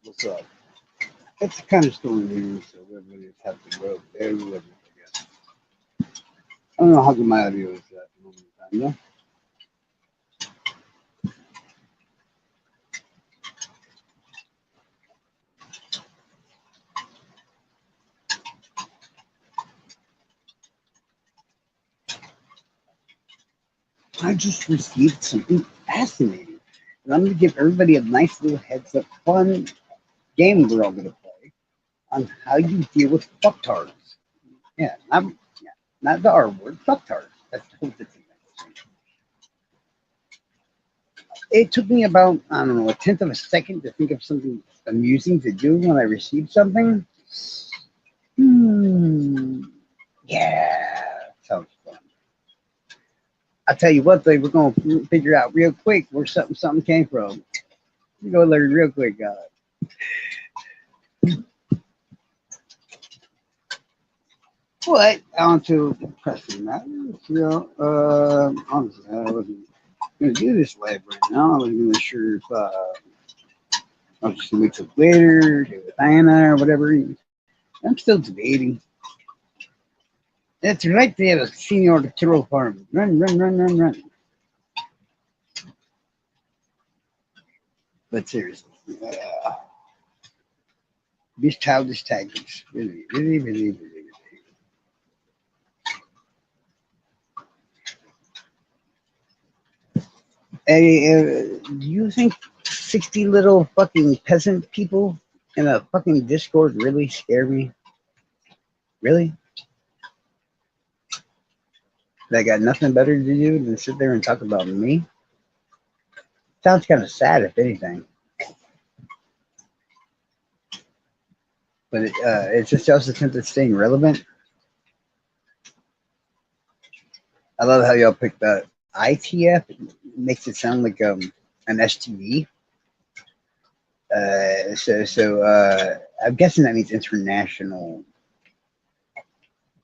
What's up? It's the kind of story here, so everybody just have to go. Everybody, I guess. I don't know how good my audio is at the moment in time, I just received something fascinating. And I'm going to give everybody a nice little heads up fun game we're all going to play on how you deal with fucktards. Yeah, not the R word, fucktards. That's the whole thing. It took me about, I don't know, a tenth of a second to think of something amusing to do when I received something. Yeah, sounds fun. I'll tell you what, though, we're going to figure out real quick where something came from. You go learn real quick, guys. But on to pressing matters. Honestly, I wasn't going to do this live right now. I wasn't really sure if I was just going to wait till later, do it with Anna or whatever. I'm still debating. That's right there, Senor Turtle Farm. Run, run, run, run, run. But seriously, these childish tigers. Really, really, really, really. Hey, do you think 60 little fucking peasant people in a fucking Discord really scare me? Really? They got nothing better to do than sit there and talk about me? Sounds kind of sad, if anything. But it's just also attempt at staying relevant. I love how y'all picked that ITF. It makes it sound like an STD. So I'm guessing that means international.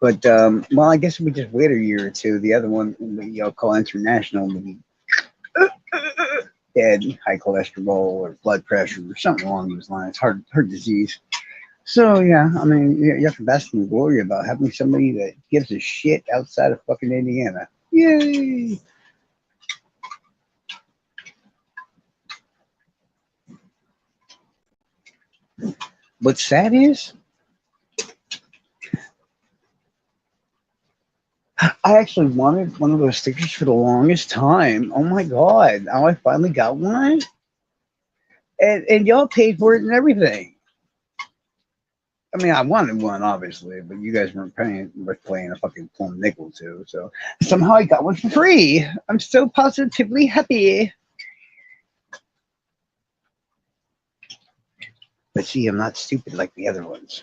But well, I guess if we just wait a year or two, the other one that y'all call international would be dead, high cholesterol or blood pressure or something along those lines, heart disease. So yeah, I mean, you have to bask in glory about having somebody that gives a shit outside of fucking Indiana. Yay! What's sad is, I actually wanted one of those stickers for the longest time. Oh my god! Now I finally got one, and y'all paid for it and everything. I mean, I wanted one, obviously, but you guys weren't paying a fucking plum nickel too. So somehow I got one for free. I'm so positively happy. But see, I'm not stupid like the other ones.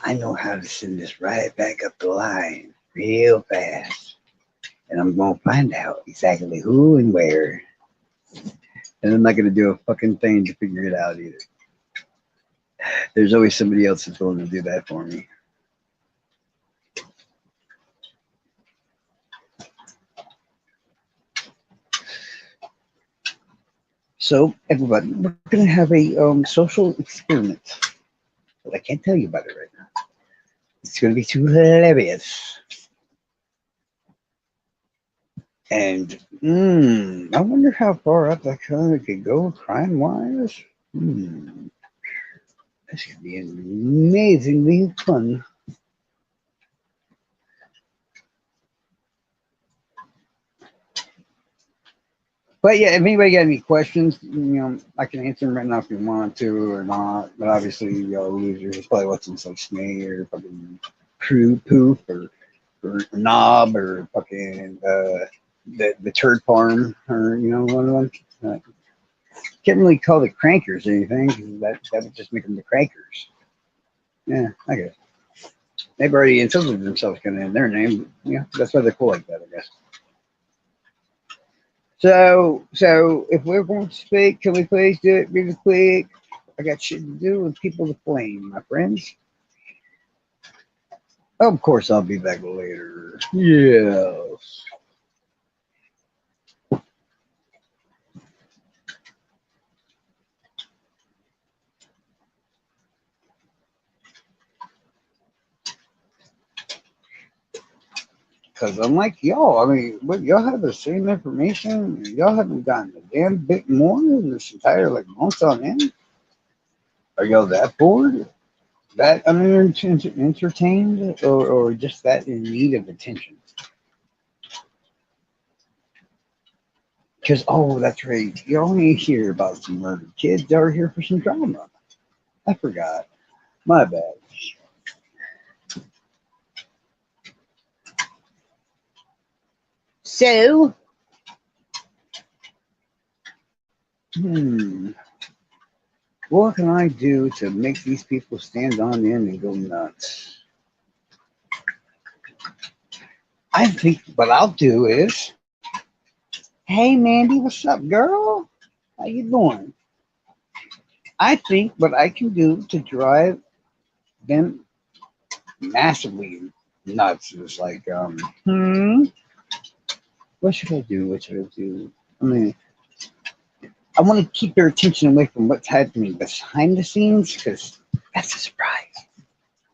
I know how to send this right back up the line real fast. And I'm going to find out exactly who and where. And I'm not going to do a fucking thing to figure it out either. There's always somebody else that's willing to do that for me. So, everybody, we're going to have a social experiment. But I can't tell you about it right now. It's going to be too hilarious. And I wonder how far up that kind of could go crime-wise. This could be amazingly fun. But yeah, if anybody got any questions, I can answer them right now if you want to or not. But obviously, y'all losers probably watching some Smee or fucking Poof or Knob or fucking the Turd Farm or one of them. Can't really call the Crankers anything because that would just make them the Crankers. Yeah, I guess. They've already insulted themselves kind of in their name. Yeah, that's why they're cool like that, I guess. So if we're going to speak, can we please do it really quick? I got shit to do with people to blame, my friends. Of course, I'll be back later. Yes. Because I'm like, yo, I mean, what, y'all have the same information? Y'all haven't gotten a damn bit more in this entire, like, month on end? Are y'all that bored? That entertained? Or just that in need of attention? Because, oh, that's right. You only hear about some murdered kids that are here for some drama. I forgot. My bad. So, what can I do to make these people stand on end and go nuts? I think what I'll do is, hey, Mandy, what's up, girl? How you doing? I think what I can do to drive them massively nuts is like, what should I do? What should I do? I mean, I want to keep their attention away from what's happening behind the scenes because that's a surprise.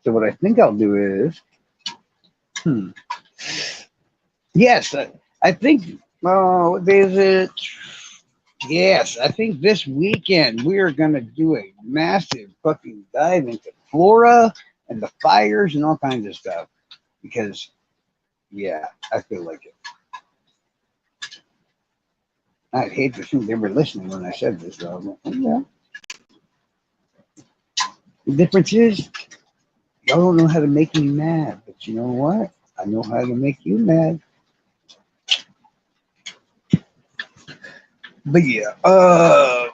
So what I think I'll do is, yes, I think, what day is it? Yes, I think this weekend we are going to do a massive fucking dive into Florida and the fires and all kinds of stuff because, yeah, I feel like it. I'd hate to think they were listening when I said this, though. But, yeah. The difference is, y'all don't know how to make me mad, but you know what? I know how to make you mad. But yeah,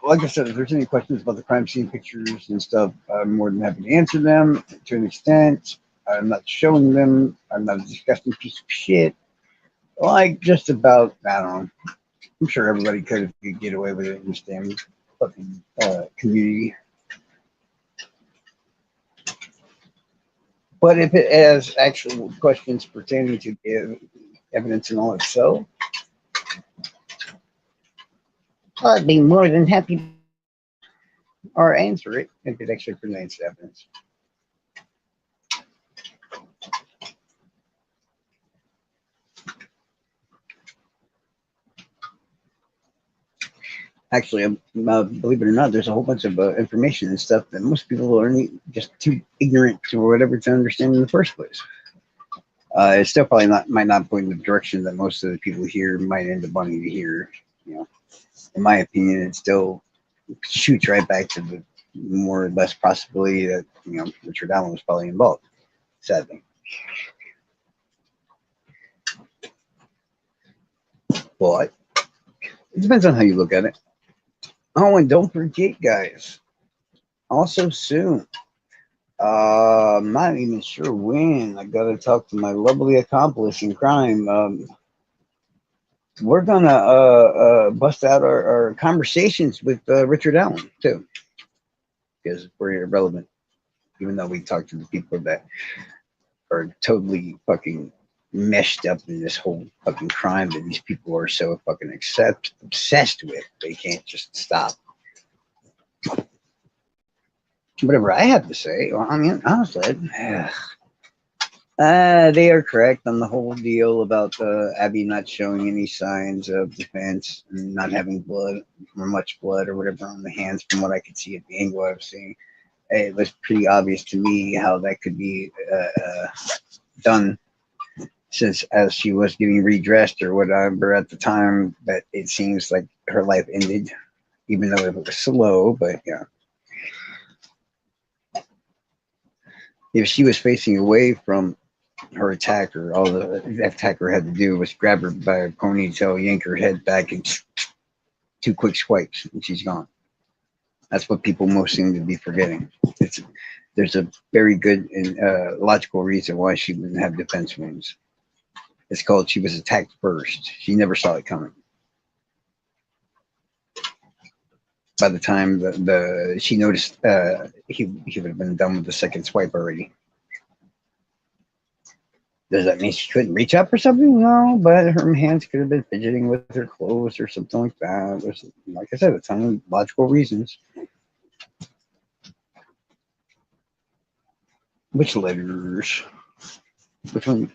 like I said, if there's any questions about the crime scene pictures and stuff, I'm more than happy to answer them to an extent. I'm not showing them. I'm not a disgusting piece of shit. Like just about, I don't know. I'm sure everybody could if you could get away with it in this damn fucking community. But if it has actual questions pertaining to the evidence and all itself, I'd be more than happy or answer it if it actually presents evidence. Actually, believe it or not, there's a whole bunch of information and stuff that most people are just too ignorant or whatever to understand in the first place. It still probably might not point in the direction that most of the people here might end up wanting to hear. You know, in my opinion, it still shoots right back to the more or less possibility that Richard Allen was probably involved. Sadly, but it depends on how you look at it. Oh, and don't forget, guys. Also soon, I'm not even sure when. I gotta talk to my lovely accomplice in crime. We're gonna bust out our conversations with Richard Allen too, because we're irrelevant. Even though we talk to the people that are totally fucking meshed up in this whole fucking crime that these people are so fucking obsessed with, they can't just stop. Whatever I have to say, well, I mean, honestly, they are correct on the whole deal about Abby not showing any signs of defense and not having blood or much blood or whatever on the hands from what I could see at the angle I was seeing. It was pretty obvious to me how that could be done since as she was getting redressed or whatever at the time, but it seems like her life ended, even though it was slow, but yeah. If she was facing away from her attacker, all the attacker had to do was grab her by a ponytail, yank her head back, and two quick swipes, and she's gone. That's what people most seem to be forgetting. There's a very good and logical reason why she wouldn't have defense wounds. It's called she was attacked first. She never saw it coming. By the time she noticed, he would have been done with the second swipe already. Does that mean she couldn't reach up or something? No, but her hands could have been fidgeting with her clothes or something like that. There's, like I said, a ton of logical reasons. Which letters? Which one?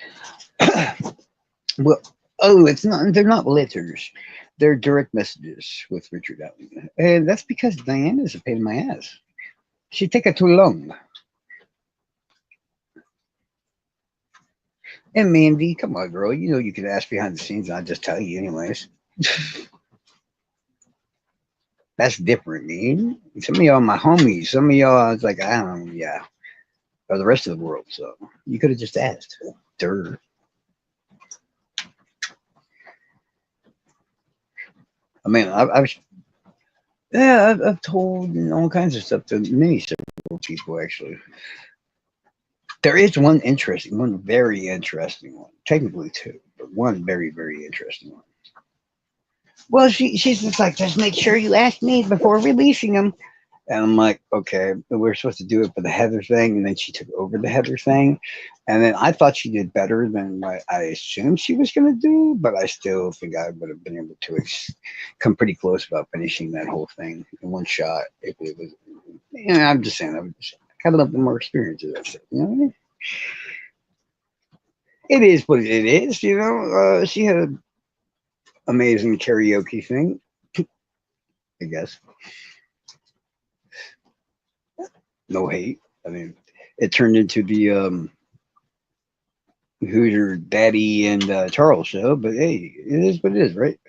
Well, oh, it's not. They're not letters. They're direct messages with Richard Allen, and that's because Diana's a pain in my ass. She take it too long. And Mandy, come on, girl. You know you can ask behind the scenes. And I'll just tell you, anyways. That's different, man. Some of y'all, my homies. Some of y'all, it's like I don't know, yeah, or the rest of the world. So you could have just asked. Dirt. I mean, I've told all kinds of stuff to many several people actually. There is one very interesting one. Technically two, but one very, very interesting one. Well, she's just like, just make sure you ask me before releasing them. And I'm like, okay, but we're supposed to do it for the Heather thing, and then she took over the Heather thing, and then I thought she did better than what I assumed she was going to do, but I still think I would have been able to come pretty close about finishing that whole thing in one shot if it was. Yeah, I'm just saying, I would just kind of love the more experience of that stuff. You know what I mean? It is what it is. You know, she had an amazing karaoke thing, I guess. No hate. I mean, it turned into the Hoosier Daddy and Charles show, but hey, it is what it is, right?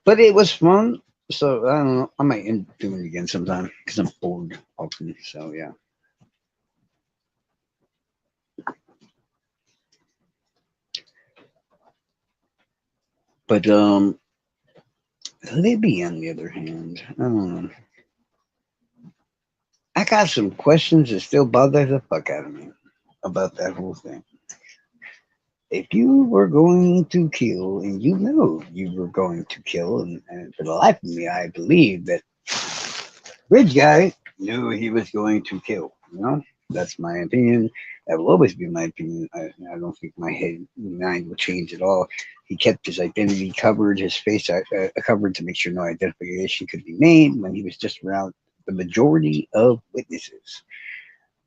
But it was fun. So I don't know. I might end up doing it again sometime because I'm bored often. So yeah. But Libby, on the other hand, I don't know. I got some questions that still bother the fuck out of me about that whole thing. If you were going to kill, and you know you were going to kill, and for the life of me, I believe that Rich guy knew he was going to kill. You know, that's my opinion. That will always be my opinion. I don't think my mind will change at all. He kept his identity covered, his face covered to make sure no identification could be made when he was just around the majority of witnesses.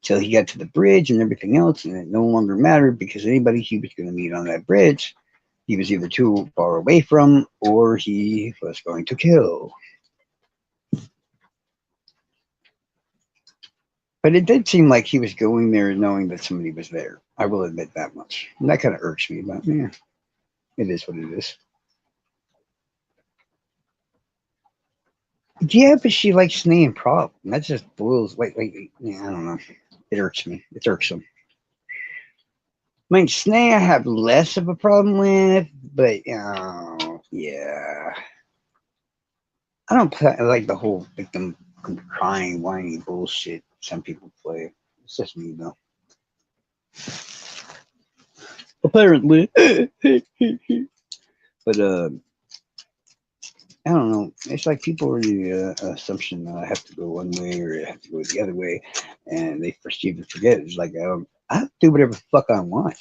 Till he got to the bridge and everything else, and it no longer mattered because anybody he was going to meet on that bridge, he was either too far away from or he was going to kill. But it did seem like he was going there knowing that somebody was there. I will admit that much. And that kind of irks me, but yeah, it is what it is. Yeah, but she likes Snee and Prop. That just boils. Wait. Yeah, I don't know. It irks me. It's irksome. I mean, Snee I have less of a problem with, but yeah. I don't like the whole victim crying, whiny bullshit some people play. It's just me, though. Apparently. But I don't know. It's like people are the assumption that I have to go one way or I have to go the other way, and they perceive and forget. It's like I do whatever the fuck I want.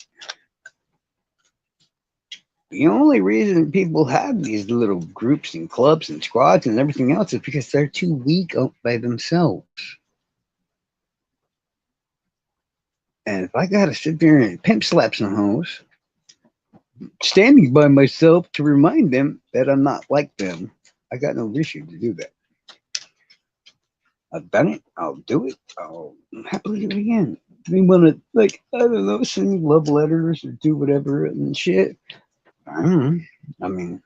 The only reason people have these little groups and clubs and squads and everything else is because they're too weak by themselves. And if I gotta sit there and pimp slap some hoes, standing by myself to remind them that I'm not like them, I got no issue to do that. I've done it. I'll do it. I'll happily do it again. They want to, like, I don't know, send me love letters or do whatever and shit. I don't know. I mean,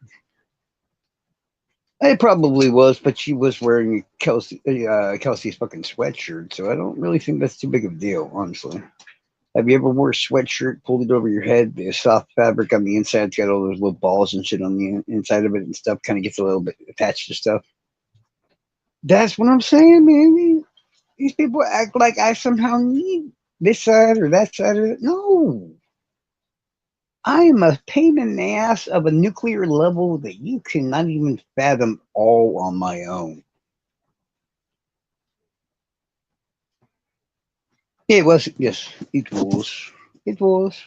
it probably was, but she was wearing Kelsey's fucking sweatshirt, so I don't really think that's too big of a deal, honestly. Have you ever wore a sweatshirt, pulled it over your head, the soft fabric on the inside's got all those little balls and shit on the inside of it and stuff, kind of gets a little bit attached to stuff? That's what I'm saying, man. These people act like I somehow need this side or that side of it. No. I am a pain in the ass of a nuclear level that you cannot even fathom all on my own. It was, yes, it was. It was.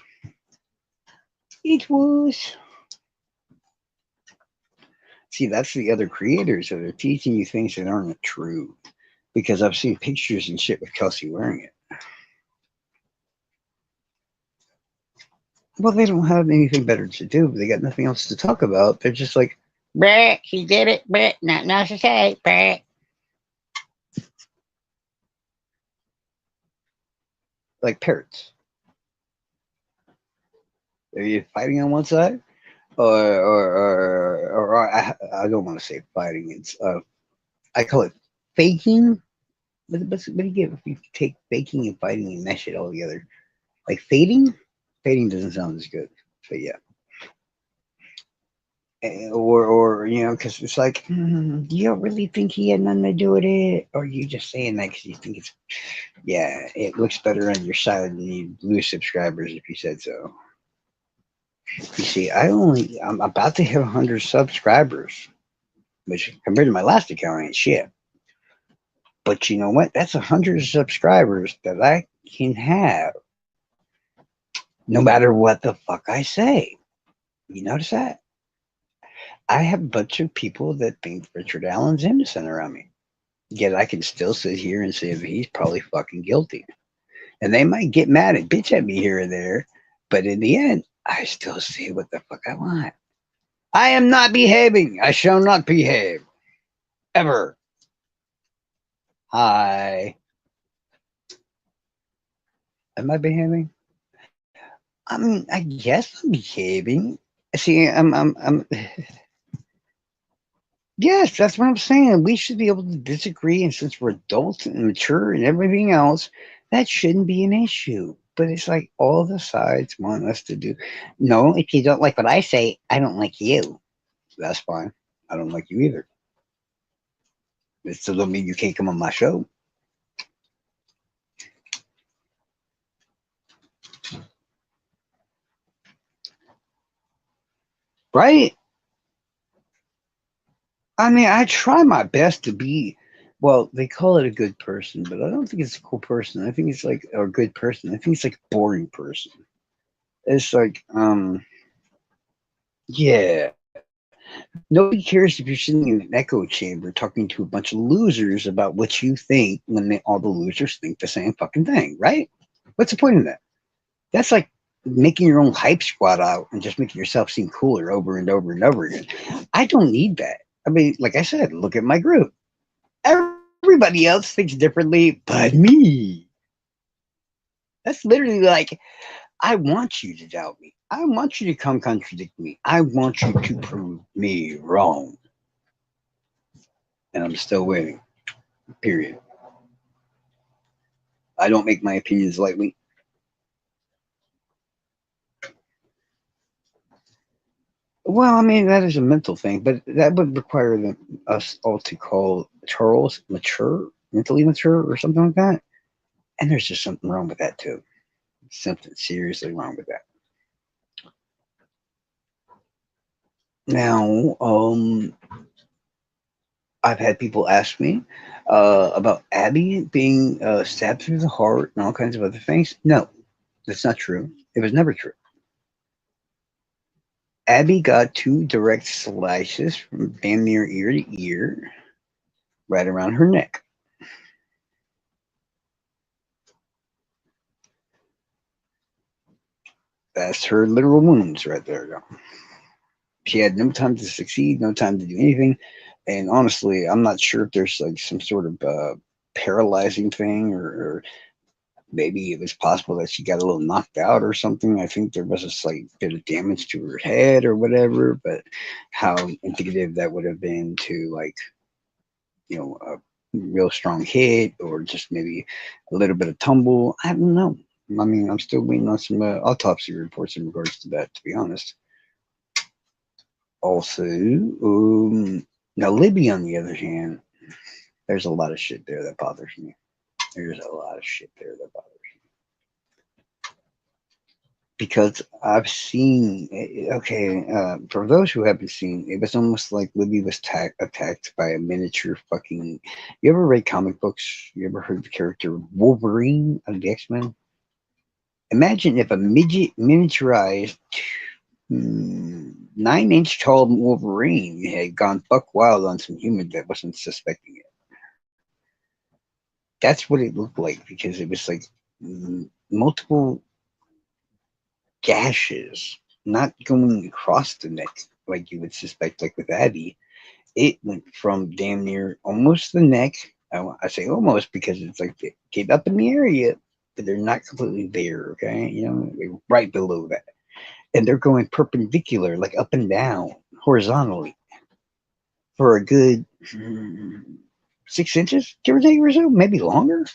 It was. See, that's the other creators that are teaching you things that aren't true. Because I've seen pictures and shit with Kelsey wearing it. Well, they don't have anything better to do. They got nothing else to talk about. They're just like, "Brett, he did it. Brett, not else to say. Brett." Like parrots. Are you fighting on one side, or I don't want to say fighting. It's I call it faking. What do you get if you take faking and fighting and mesh it all together? Like fading? Fading doesn't sound as good. But yeah. Or you know, because it's like, you don't really think he had nothing to do with it, or you just saying that because you think it's, yeah, it looks better on your side and you lose subscribers if you said so. You see, I'm about to hit 100 subscribers, which compared to my last account ain't shit. But you know what? That's 100 subscribers that I can have no matter what the fuck I say. You notice that? I have a bunch of people that think Richard Allen's innocent around me. Yet I can still sit here and say that he's probably fucking guilty. And they might get mad and bitch at me here and there, but in the end, I still say what the fuck I want. I am not behaving. I shall not behave. Ever. Hi. Am I behaving? I mean, I guess I'm behaving. See, I'm. Yes, that's what I'm saying. We should be able to disagree, and since we're adults and mature and everything else, that shouldn't be an issue. But it's like all the sides want us to do. No, if you don't like what I say, I don't like you. That's fine. I don't like you either. It still don't mean you can't come on my show. Right? I mean, I try my best to be, well, they call it a good person, but I don't think it's a cool person. I think it's like a good person. I think it's like a boring person. It's like, yeah. Nobody cares if you're sitting in an echo chamber talking to a bunch of losers about what you think when all the losers think the same fucking thing, right? What's the point of that? That's like making your own hype squad out and just making yourself seem cooler over and over and over again. I don't need that. I mean, like I said, look at my group. Everybody else thinks differently but me. That's literally like, I want you to doubt me. I want you to come contradict me. I want you to prove me wrong. And I'm still waiting. Period. I don't make my opinions lightly. Well, I mean, that is a mental thing, but that would require us all to call Charles mature, mentally mature, or something like that. And there's just something wrong with that, too. Something seriously wrong with that. Now, I've had people ask me about Abby being stabbed through the heart and all kinds of other things. No, that's not true. It was never true. Abby got 2 direct slices from damn near ear to ear, right around her neck. That's her literal wounds right there. She had no time to succeed, no time to do anything. And honestly, I'm not sure if there's like some sort of paralyzing thing, or maybe it was possible that she got a little knocked out or something. I think there was a slight bit of damage to her head or whatever, but how indicative that would have been to, like, a real strong hit or just maybe a little bit of tumble, I don't know. I mean, I'm still waiting on some autopsy reports in regards to that, to be honest. Also, now Libby, on the other hand, there's a lot of shit there that bothers me. There's a lot of shit there that bothers me. Because I've seen, okay, for those who haven't seen, it was almost like Libby was attacked by a miniature fucking. You ever read comic books? You ever heard the character Wolverine of the X-Men? Imagine if a midget miniaturized 9-inch tall Wolverine had gone buck wild on some human that wasn't suspecting it. That's what it looked like, because it was like multiple gashes, not going across the neck like you would suspect, like with Abby. It went from damn near almost the neck. I say almost because it's like they get up in the area, but they're not completely there. Okay, they're right below that, and they're going perpendicular, like up and down, horizontally, for a good 6 inches, give or take, or so, maybe longer.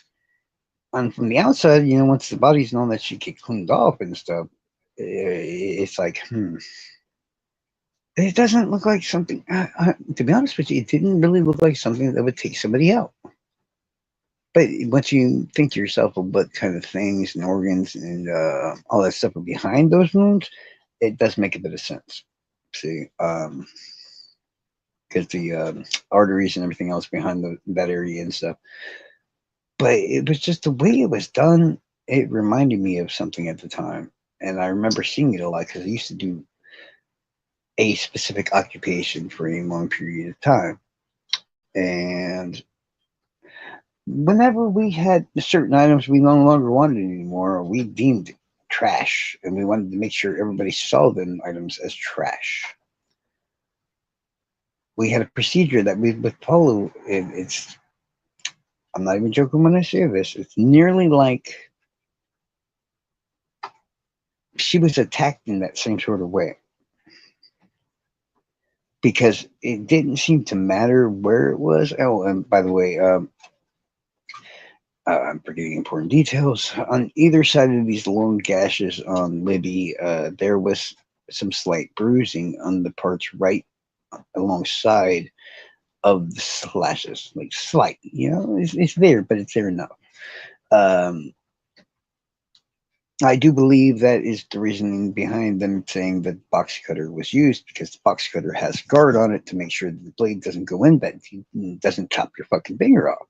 And from the outside, once the bodies and all that shit get cleaned off and stuff, it's like, it doesn't look like something. To be honest with you, it didn't really look like something that would take somebody out. But once you think to yourself of what kind of things and organs and all that stuff are behind those wounds, it does make a bit of sense. See, because the arteries and everything else behind that area and stuff. But it was just the way it was done. It reminded me of something at the time, and I remember seeing it a lot because I used to do a specific occupation for a long period of time, and whenever we had certain items we no longer wanted anymore, we deemed trash, and we wanted to make sure everybody saw them items as trash. We had a procedure that we would follow. It's I'm not even joking when I say this. It's nearly like she was attacked in that same sort of way. Because it didn't seem to matter where it was. Oh, and by the way, I'm forgetting important details. On either side of these long gashes on Libby, there was some slight bruising on the parts right alongside of the slashes, like slight. It's there, but it's there enough. Um, I do believe that is the reasoning behind them saying that box cutter was used, because the box cutter has guard on it to make sure that the blade doesn't go in, that it doesn't chop your fucking finger off.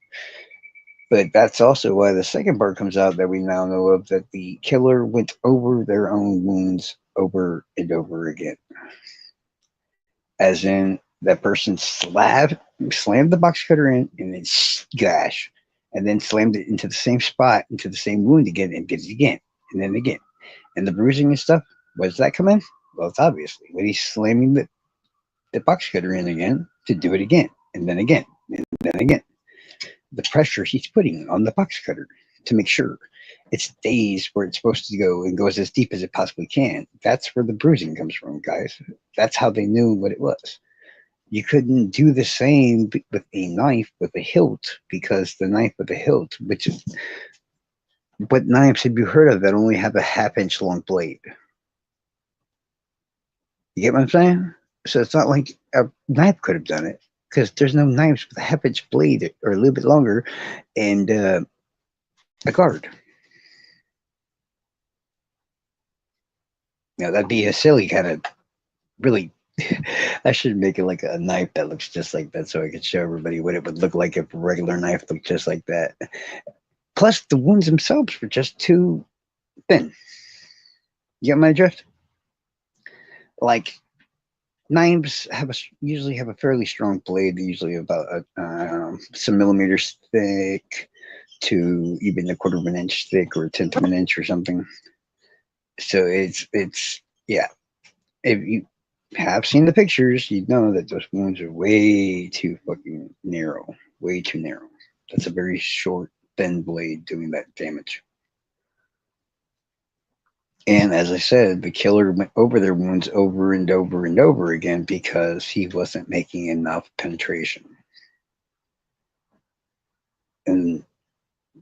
But that's also why the second part comes out that we now know of, that the killer went over their own wounds over and over again. As in, that person slammed the box cutter in and then gash, and then slammed it into the same spot, into the same wound again, and did it again, and then again. And the bruising and stuff, where does that come in? Well, it's obviously when he's slamming the box cutter in again to do it again, and then again, and then again. The pressure he's putting on the box cutter to make sure it stays where it's supposed to go and goes as deep as it possibly can. That's where the bruising comes from, guys. That's how they knew what it was. You couldn't do the same with a knife with a hilt, because the knife with a hilt, which is what knives have you heard of that only have a half-inch long blade? You get what I'm saying? So it's not like a knife could have done it, because there's no knives with a half-inch blade or a little bit longer and a guard. That'd be a silly kind of really. I should make it like a knife that looks just like that, so I could show everybody what it would look like if a regular knife looked just like that. Plus, the wounds themselves were just too thin. You get my drift? Like, knives usually have a fairly strong blade, usually about some millimeters thick to even a quarter of an inch thick or a tenth of an inch or something. So it's yeah. If you have seen the pictures, you know that those wounds are way too fucking narrow. Way too narrow. That's a very short, thin blade doing that damage. And as I said, the killer went over their wounds over and over and over again because he wasn't making enough penetration. And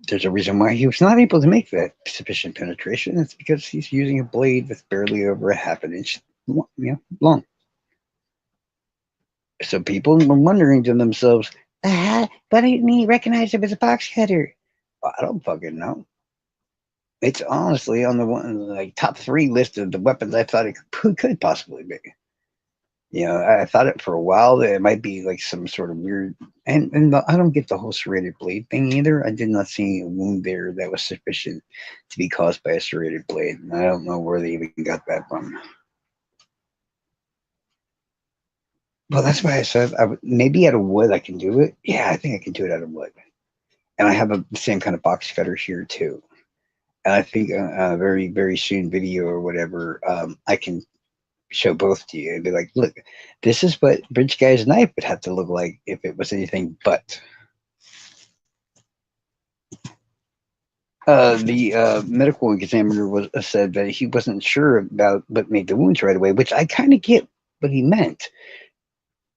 there's a reason why he was not able to make that sufficient penetration. It's because he's using a blade that's barely over a half an inch long. So people were wondering to themselves, why didn't he recognize it as a box cutter? Well, I don't fucking know. It's honestly on the like top 3 list of the weapons I thought it could possibly be. I thought it for a while that it might be like some sort of weird, and I don't get the whole serrated blade thing either. I did not see a wound there that was sufficient to be caused by a serrated blade, and I don't know where they even got that from. Well, that's why I said maybe out of wood I can do it. Yeah, I think I can do it out of wood. And I have the same kind of box cutter here too. I think a very, very soon video or whatever, I can show both to you and be like, look, this is what Bridge Guy's knife would have to look like if it was anything but. The medical examiner was said that he wasn't sure about what made the wounds right away, which I kind of get what he meant,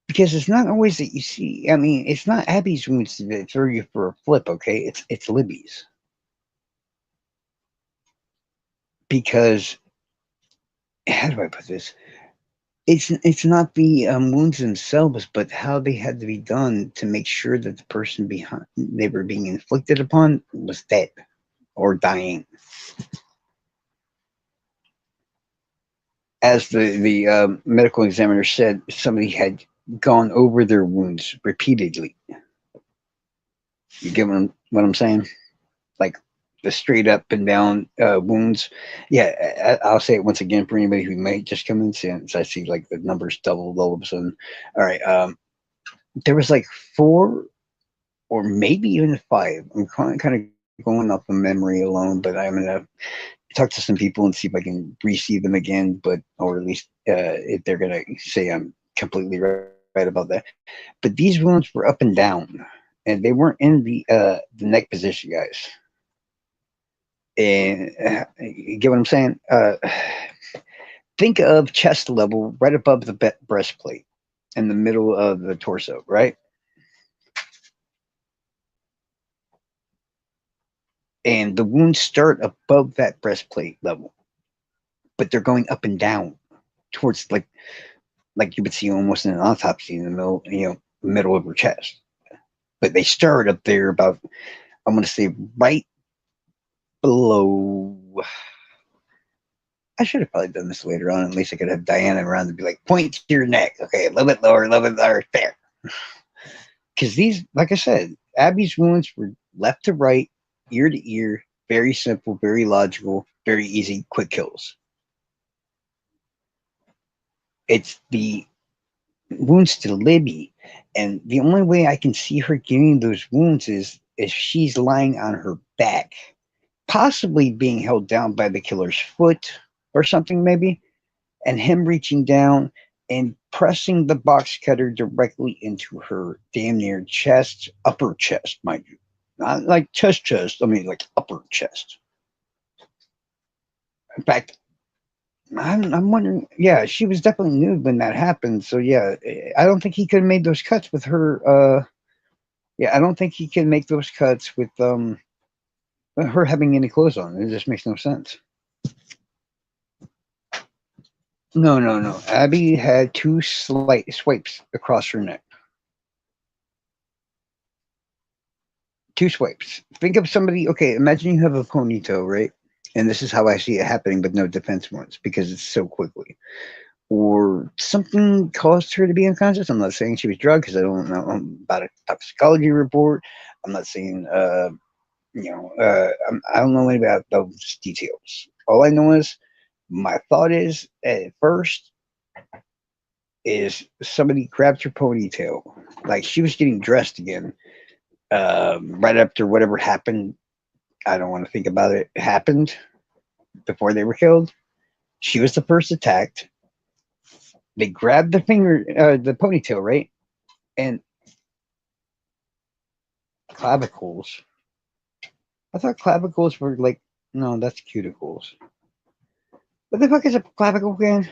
because it's not always that you see. I mean, it's not Abby's wounds that throw you for a flip. Okay, it's Libby's, because how do I put this? It's not the wounds themselves, but how they had to be done to make sure that the person behind they were being inflicted upon was dead or dying. As the medical examiner said, somebody had gone over their wounds repeatedly. You get what I'm saying? Like the straight up and down wounds. Yeah, I'll say it once again for anybody who may just come in, since I see like the numbers doubled all of a sudden. All right, there was like 4 or maybe even 5. I'm kind of going off of memory alone, but I'm gonna talk to some people and see if I can re-see them again, but or at least if they're gonna say I'm completely right about that. But these wounds were up and down, and they weren't in the neck position, guys. And you get what I'm saying? Think of chest level right above the breastplate in the middle of the torso, right? And the wounds start above that breastplate level, but they're going up and down towards like you would see almost in an autopsy in the middle, middle of her chest. But they start up there about, I'm going to say right below. I should have probably done this later on. At least I could have Diana around and be like, point to your neck. Okay, a little bit lower, a little bit lower, there. Because these, like I said, Abby's wounds were left to right, ear to ear, very simple, very logical, very easy, quick kills. It's the wounds to Libby, and the only way I can see her getting those wounds is if she's lying on her back, possibly being held down by the killer's foot or something, maybe, and him reaching down and pressing the box cutter directly into her damn near chest, upper chest, mind you. Not like chest, I mean like upper chest. In fact, I'm wondering, yeah, she was definitely nude when that happened. So, yeah, I don't think he could have made those cuts with her. Yeah, I don't think he can make those cuts with her having any clothes on. It just makes no sense. No, no, no. Abby had 2 slight swipes across her neck. 2 swipes. Think of somebody. Okay, imagine you have a ponytail, right? And this is how I see it happening, but no defense ones because it's so quickly. Or something caused her to be unconscious. I'm not saying she was drugged because I don't know about a toxicology report. I'm not saying, I don't know anything about those details. All I know is my thought is at first is somebody grabbed her ponytail, like she was getting dressed again, right after whatever happened. I don't want to think about it. It happened before they were killed. She was the first attacked. They grabbed the ponytail, right? And clavicles. I thought clavicles were like, no, that's cuticles. What the fuck is a clavicle again?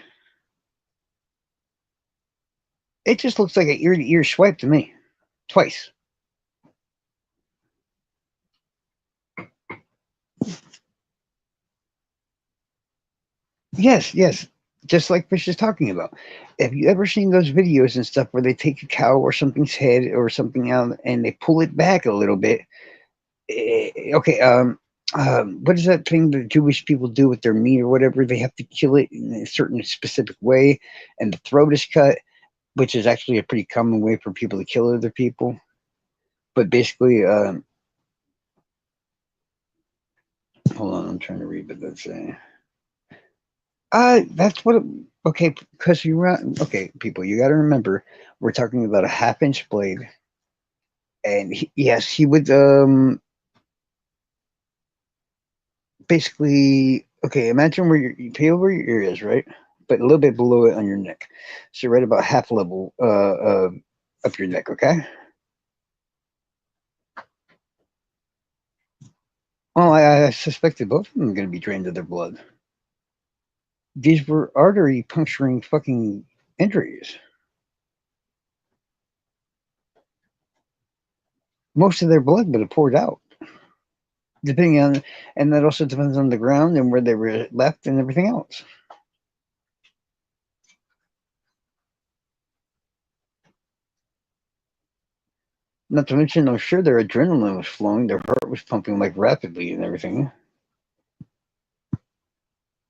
It just looks like an ear to ear swipe to me. Twice. Yes, yes. Just like Fish is talking about. Have you ever seen those videos and stuff where they take a cow or something's head or something out and they pull it back a little bit? Okay, what is that thing that Jewish people do with their meat or whatever? They have to kill it in a certain specific way, and the throat is cut, which is actually a pretty common way for people to kill other people. But basically, hold on, I'm trying to read what that's saying. That's what. Okay, because okay, people, you got to remember, we're talking about a half-inch blade, and yes, he would basically, okay, imagine where you pay over your ear is, right? But a little bit below it on your neck. So right about half level up your neck, okay? Well, I suspected both of them are going to be drained of their blood. These were artery puncturing fucking injuries. Most of their blood would have poured out, depending on, and that also depends on the ground and where they were left and everything else. Not to mention, I'm sure their adrenaline was flowing, their heart was pumping like rapidly and everything.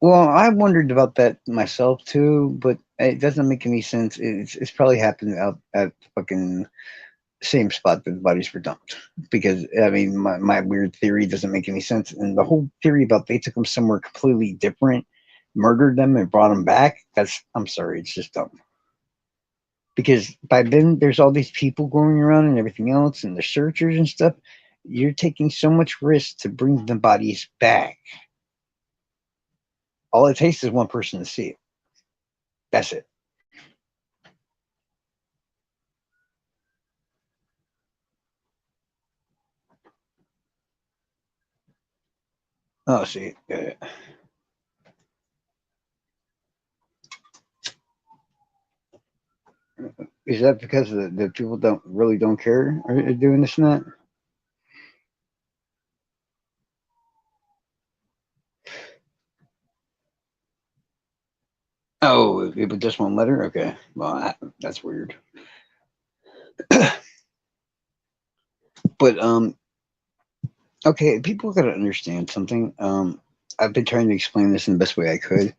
Well, I wondered about that myself too, but it doesn't make any sense. It's probably happened out at fucking same spot that the bodies were dumped. Because I mean, my weird theory doesn't make any sense, and the whole theory about they took them somewhere completely different, murdered them, and brought them back. That's I'm sorry, it's just dumb. Because by then there's all these people going around and everything else, and the searchers and stuff. You're taking so much risk to bring the bodies back. All it takes is one person to see it. That's it. Oh, see, is that because the people don't care are doing this and that? Oh, people just one letter. Okay, well that's weird. But okay, people got to understand something. I've been trying to explain this in the best way I could,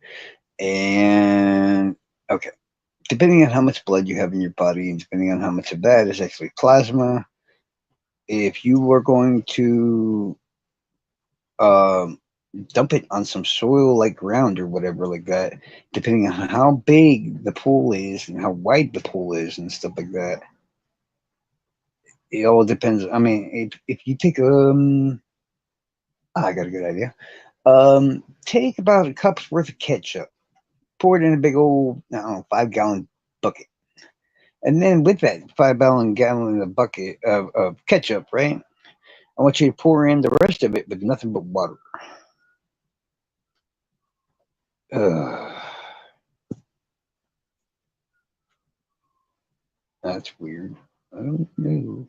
and okay, depending on how much blood you have in your body, and depending on how much of that is actually plasma, if you were going to um, dump it on some soil like ground or whatever like that, depending on how big the pool is and how wide the pool is and stuff like that, it all depends. I mean, if you take I got a good idea. Take about a cup's worth of ketchup, pour it in a big old, I don't know, 5 gallon bucket. And then with that 5 gallon of bucket of ketchup, right? I want you to pour in the rest of it with nothing but water. Uh, that's weird. I don't know.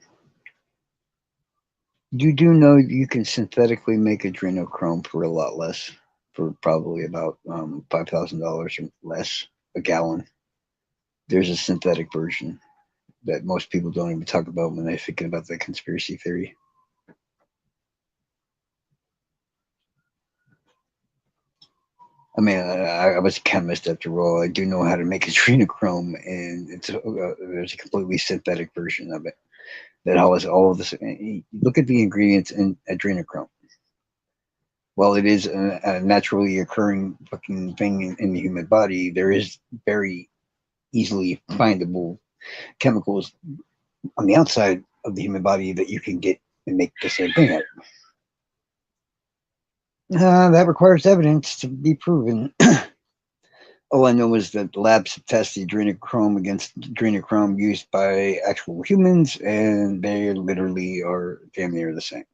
You do know you can synthetically make adrenochrome for a lot less, for probably about $5,000 or less a gallon. There's a synthetic version that most people don't even talk about when they're thinking about the conspiracy theory. I mean, I was a chemist after all. I do know how to make adrenochrome, and there's a completely synthetic version of it that has all of this. Look at the ingredients in adrenochrome. While it is a naturally occurring fucking thing in the human body, there is very easily findable chemicals on the outside of the human body that you can get and make the same thing out of. That requires evidence to be proven. All I know is that labs have tested adrenochrome against adrenochrome used by actual humans, and they literally are damn near the same.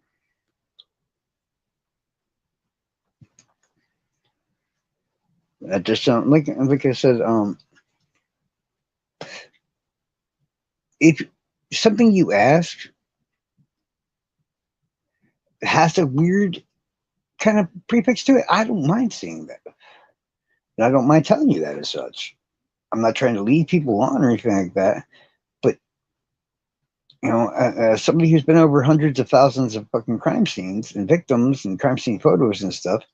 That just like I said, if something you ask has a weird kind of prefix to it, I don't mind seeing that. And I don't mind telling you that as such. I'm not trying to lead people on or anything like that. But, somebody who's been over hundreds of thousands of fucking crime scenes and victims and crime scene photos and stuff,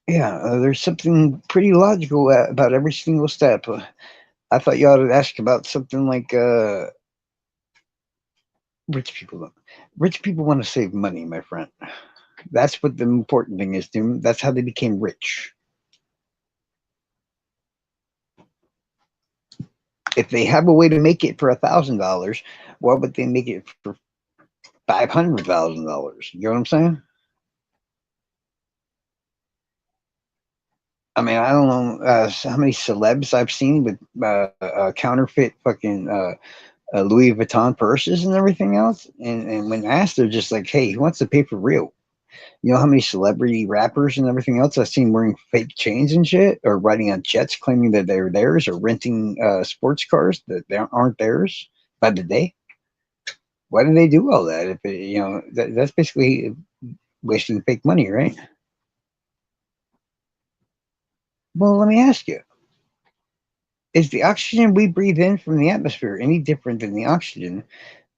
yeah, there's something pretty logical about every single step. I thought you ought to ask about something like rich people. Rich people want to save money, my friend. That's what the important thing is to them. That's how they became rich. If they have a way to make it for $1,000, why would they make it for $500,000? You know what I'm saying? I mean, I don't know how many celebs I've seen with counterfeit fucking Louis Vuitton purses and everything else. And when asked, they're just like, hey, who wants to pay for real? You know how many celebrity rappers and everything else I've seen wearing fake chains and shit, or riding on jets claiming that they're theirs, or renting sports cars that they aren't theirs by the day? Why do they do all that? If it, that's basically wasting fake money, right? Well, let me ask you: is the oxygen we breathe in from the atmosphere any different than the oxygen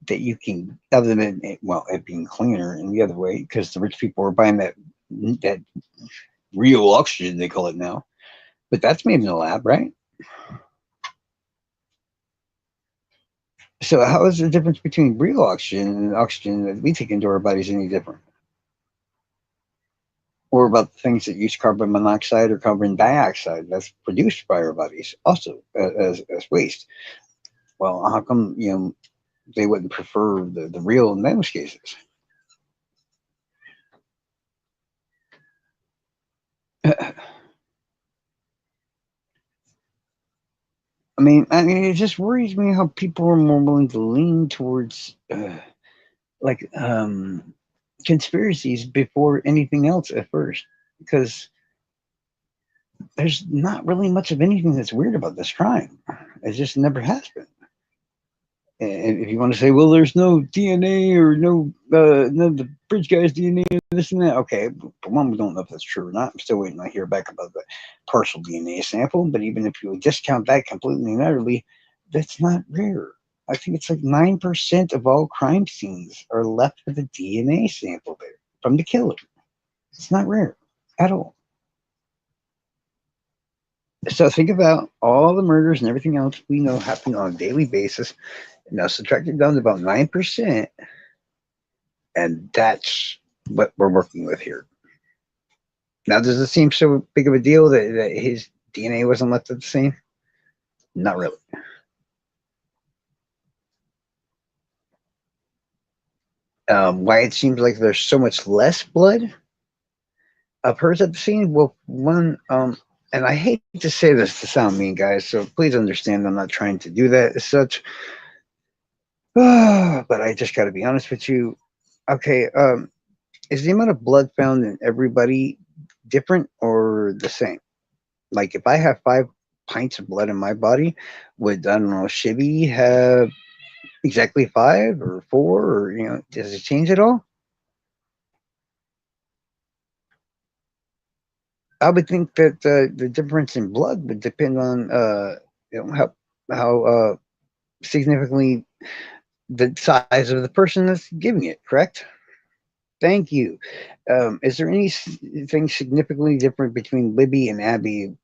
that you can, other than it being cleaner in the other way, because the rich people are buying that real oxygen they call it now, but that's made in a lab, right? So how is the difference between real oxygen and oxygen that we take into our bodies any different? Or about things that use carbon monoxide or carbon dioxide that's produced by our bodies also as waste? Well, how come they wouldn't prefer the real in those cases? I mean, it just worries me how people are more willing to lean towards like conspiracies before anything else at first, because there's not really much of anything that's weird about this crime. It just never has been. And if you want to say, well, there's no DNA or no the bridge guy's DNA, this and that, okay. For one, we don't know if that's true or not. I'm still waiting to hear back about the partial DNA sample. But even if you discount that completely and utterly, that's not rare. I think it's like 9% of all crime scenes are left with a DNA sample there from the killer. It's not rare at all. So think about all the murders and everything else we know happening on a daily basis. Now subtract it down to about 9%, and that's what we're working with here. Now, does it seem so big of a deal that his DNA wasn't left at the scene? Not really. Why it seems like there's so much less blood of hers at the scene? Well, one, and I hate to say this to sound mean, guys, so please understand I'm not trying to do that as such. But I just got to be honest with you. Okay, is the amount of blood found in everybody different or the same? Like if I have 5 pints of blood in my body, would, I don't know, Shibby have exactly 5 or 4, or does it change at all? I would think that the difference in blood would depend on how significantly the size of the person that's giving it. Correct. Thank you. Is there anything significantly different between Libby and Abby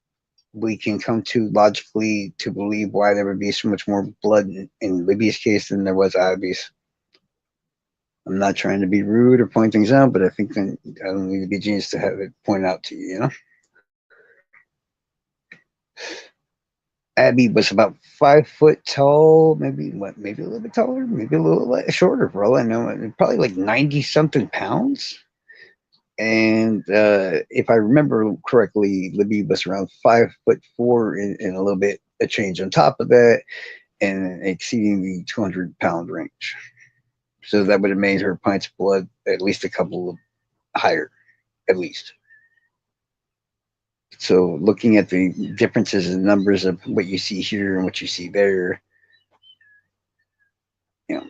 we can come to logically to believe why there would be so much more blood in Libby's case than there was Abby's? I'm not trying to be rude or point things out, but I think that I don't need to be a genius to have it pointed out to you, Abby was about 5 foot tall, maybe a little bit taller, maybe a little shorter for all I know, probably like 90 something pounds. And if I remember correctly, Libby was around 5'4" and a little bit a change on top of that, and exceeding the 200-pound range. So that would have made her pints of blood at least a couple of higher, at least. So looking at the differences in numbers of what you see here and what you see there, you know,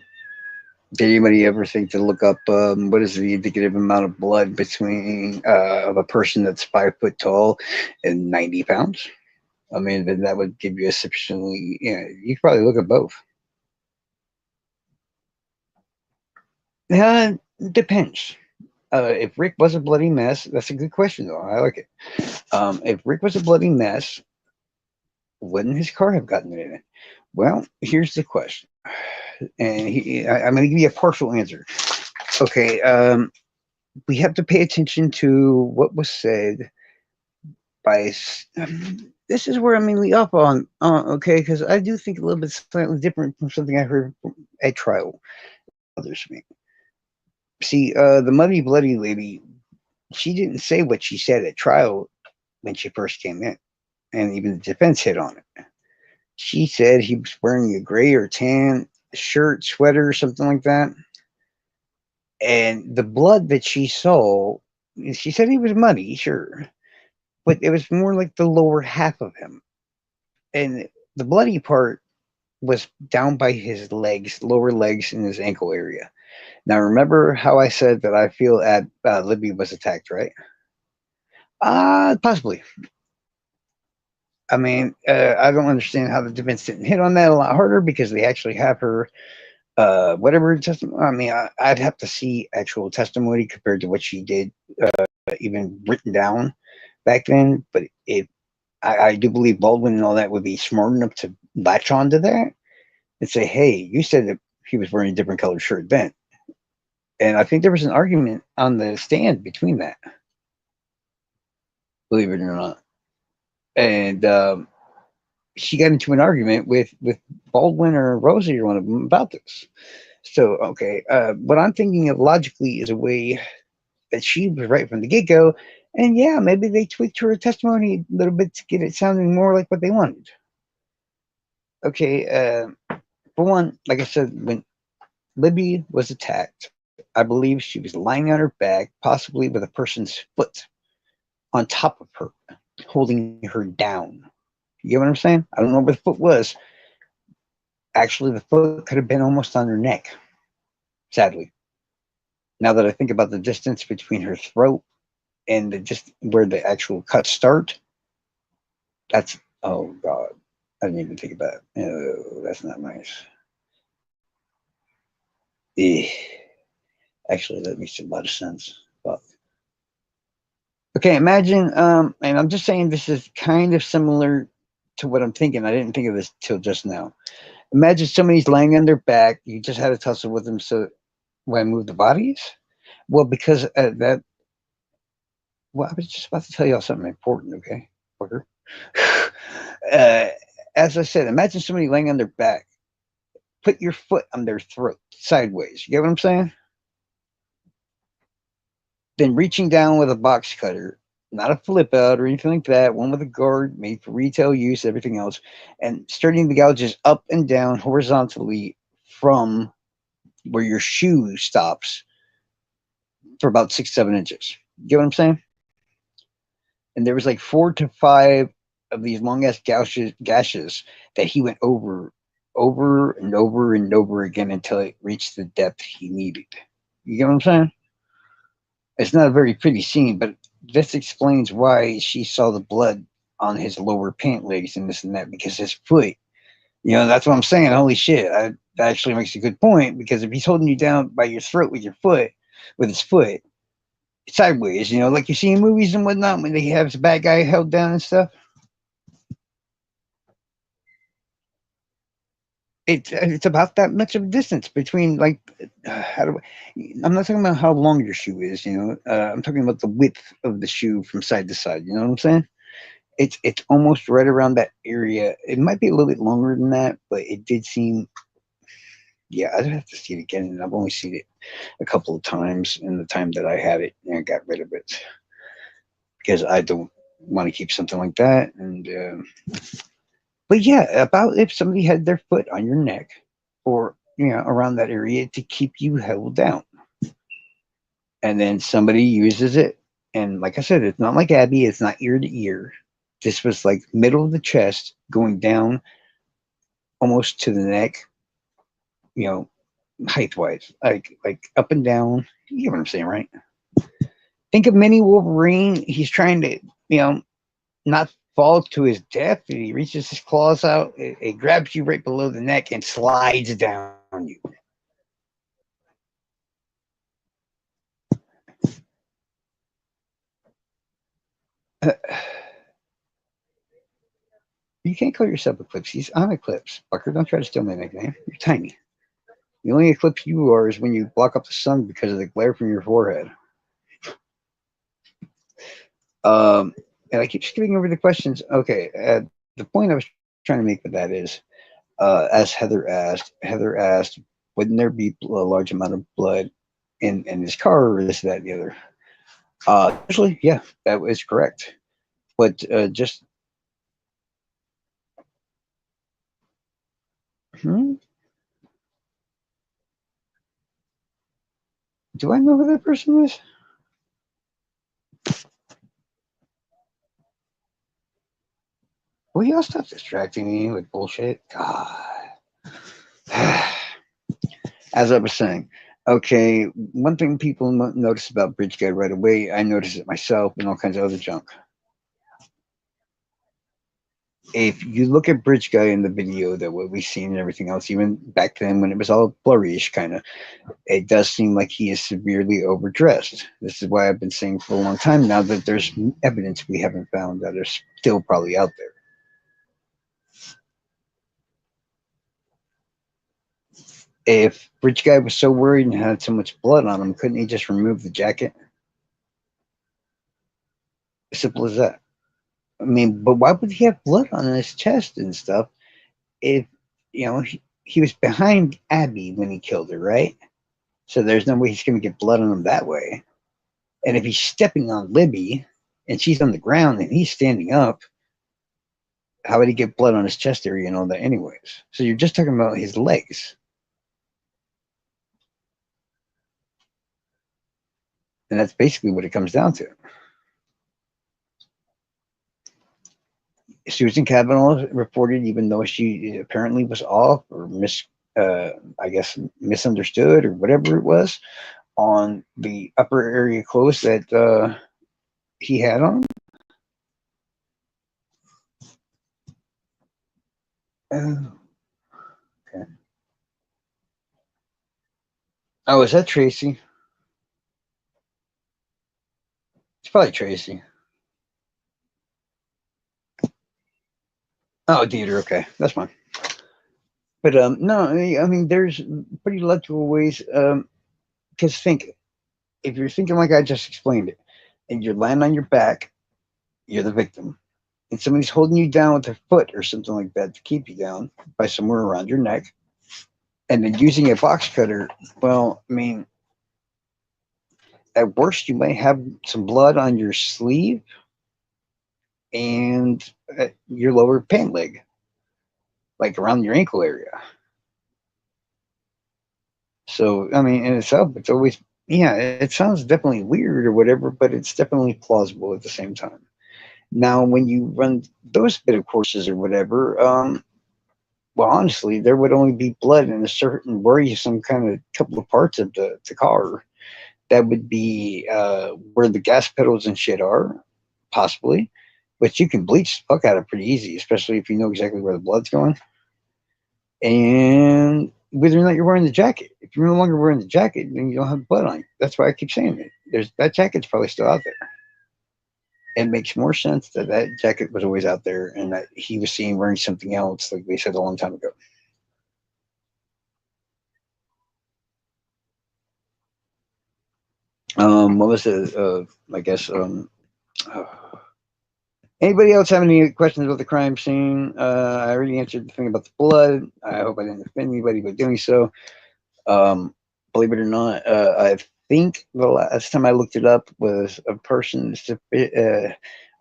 did anybody ever think to look up what is the indicative amount of blood between of a person that's 5 foot tall and 90 pounds? I mean, then that would give you a sufficiently, you could probably look at both. Depends. If Rick was a bloody mess, that's a good question, though. I like it. If Rick was a bloody mess, wouldn't his car have gotten in it? Well, here's the question. And I'm going to give you a partial answer. Okay, we have to pay attention to what was said by. This is where I'm mainly up on, okay, because I do think a little bit slightly different from something I heard at trial. Others me. See, the muddy bloody lady, she didn't say what she said at trial when she first came in, and even the defense hit on it. She said he was wearing a gray or tan shirt, sweater, something like that. And the blood that she saw, she said he was muddy, sure, but it was more like the lower half of him. And the bloody part was down by his legs, lower legs, and his ankle area. Now, remember how I said that I feel Libby was attacked, right? Possibly. I mean, I don't understand how the defense didn't hit on that a lot harder because they actually have her, whatever testimony. I mean, I'd have to see actual testimony compared to what she did, even written down back then. But I do believe Baldwin and all that would be smart enough to latch onto that and say, hey, you said that he was wearing a different colored shirt then. And I think there was an argument on the stand between that, believe it or not. And she got into an argument with Baldwin or Rosie or one of them about this. So, okay, what I'm thinking of logically is a way that she was right from the get-go. And yeah, maybe they tweaked her testimony a little bit to get it sounding more like what they wanted. Okay, for one, like I said, when Libby was attacked, I believe she was lying on her back, possibly with a person's foot on top of her, holding her down. You get what I'm saying? I don't know where the foot was. Actually, the foot could have been almost on her neck, sadly. Now that I think about the distance between her throat and just where the actual cuts start, that's, oh God, I didn't even think about it. Oh, that's not nice. Eh. Actually, that makes a lot of sense. But okay, imagine, and I'm just saying this is kind of similar to what I'm thinking. I didn't think of this till just now. Imagine somebody's laying on their back. You just had a tussle with them. So why move the bodies? Well, because that. Well, I was just about to tell y'all something important. Okay, fucker. uh, as I said, imagine somebody laying on their back. Put your foot on their throat sideways. You get what I'm saying? Then reaching down with a box cutter, not a flip out or anything like that, one with a guard made for retail use, everything else, and starting the gouges up and down horizontally from where your shoe stops for about 6-7 inches. You get what I'm saying? And there was like 4 to 5 of these long ass gashes that he went over and over and over again until it reached the depth he needed. You get what I'm saying? It's not a very pretty scene, but this explains why she saw the blood on his lower pant legs and this and that, because his foot, that's what I'm saying. Holy shit. That actually makes a good point, because if he's holding you down by your throat with his foot, sideways, like you see in movies and whatnot when they have the bad guy held down and stuff. It's about that much of a distance between, like, I'm not talking about how long your shoe is, I'm talking about the width of the shoe from side to side. You know what I'm saying? It's almost right around that area. It might be a little bit longer than that, but it did seem, yeah, I'd have to see it again, and I've only seen it a couple of times in the time that I had it, and I got rid of it because I don't want to keep something like that. And but yeah, about if somebody had their foot on your neck or around that area to keep you held down, and then somebody uses it, and like I said, it's not like Abby, it's not ear to ear. This was like middle of the chest going down almost to the neck, height wise, like up and down. You get what I'm saying, right? Think of Mini Wolverine. He's trying to, not fall to his death. And he reaches his claws out. It grabs you right below the neck and slides down you. You can't call yourself Eclipse. He's on Eclipse. Fucker, don't try to steal my nickname. You're tiny. The only Eclipse you are is when you block up the sun because of the glare from your forehead. And I keep skipping over the questions. Okay, the point I was trying to make with that is, as Heather asked, wouldn't there be a large amount of blood in his car or this, that, and the other? Actually, yeah, that is correct. But just do I know who that person is? Will y'all stop distracting me with bullshit? God. As I was saying, okay, one thing people notice about Bridge Guy right away, I notice it myself and all kinds of other junk. If you look at Bridge Guy in the video that what we've seen and everything else, even back then when it was all blurry-ish kind of, it does seem like he is severely overdressed. This is why I've been saying for a long time now that there's evidence we haven't found that is still probably out there. If Bridge Guy was so worried and had so much blood on him, couldn't he just remove the jacket? Simple as that. I mean, but why would he have blood on his chest and stuff if, he was behind Abby when he killed her, right? So there's no way he's going to get blood on him that way. And if he's stepping on Libby and she's on the ground and he's standing up, how would he get blood on his chest area and all that anyways? So you're just talking about his legs. And that's basically what it comes down to. Susan Kavanaugh reported, even though she apparently was off or I guess misunderstood or whatever it was, on the upper area clothes that he had on. Oh, okay. Oh, is that Tracy? It's probably Tracy. Oh, Dieter. Okay, that's fine. But no, I mean, there's pretty logical ways. Because think, if you're thinking like I just explained it, and you're laying on your back, you're the victim. And somebody's holding you down with their foot or something like that to keep you down by somewhere around your neck, and then using a box cutter, well, I mean, at worst, you may have some blood on your sleeve and your lower pant leg, like around your ankle area. So, I mean, in itself, it's always, yeah, it sounds definitely weird or whatever, but it's definitely plausible at the same time. Now, when you run those bit of courses or whatever, well, honestly, there would only be blood in a certain worrisome kind of couple of parts of the car. That would be where the gas pedals and shit are, possibly. But you can bleach the fuck out of it pretty easy, especially if you know exactly where the blood's going. And whether or not you're wearing the jacket. If you're no longer wearing the jacket, then you don't have blood on you. That's why I keep saying it. That jacket's probably still out there. It makes more sense that that jacket was always out there and that he was seen wearing something else, like they said a long time ago. What was it? I guess. Anybody else have any questions about the crime scene? I already answered the thing about the blood. I hope I didn't offend anybody by doing so. Believe it or not, I think the last time I looked it up was a person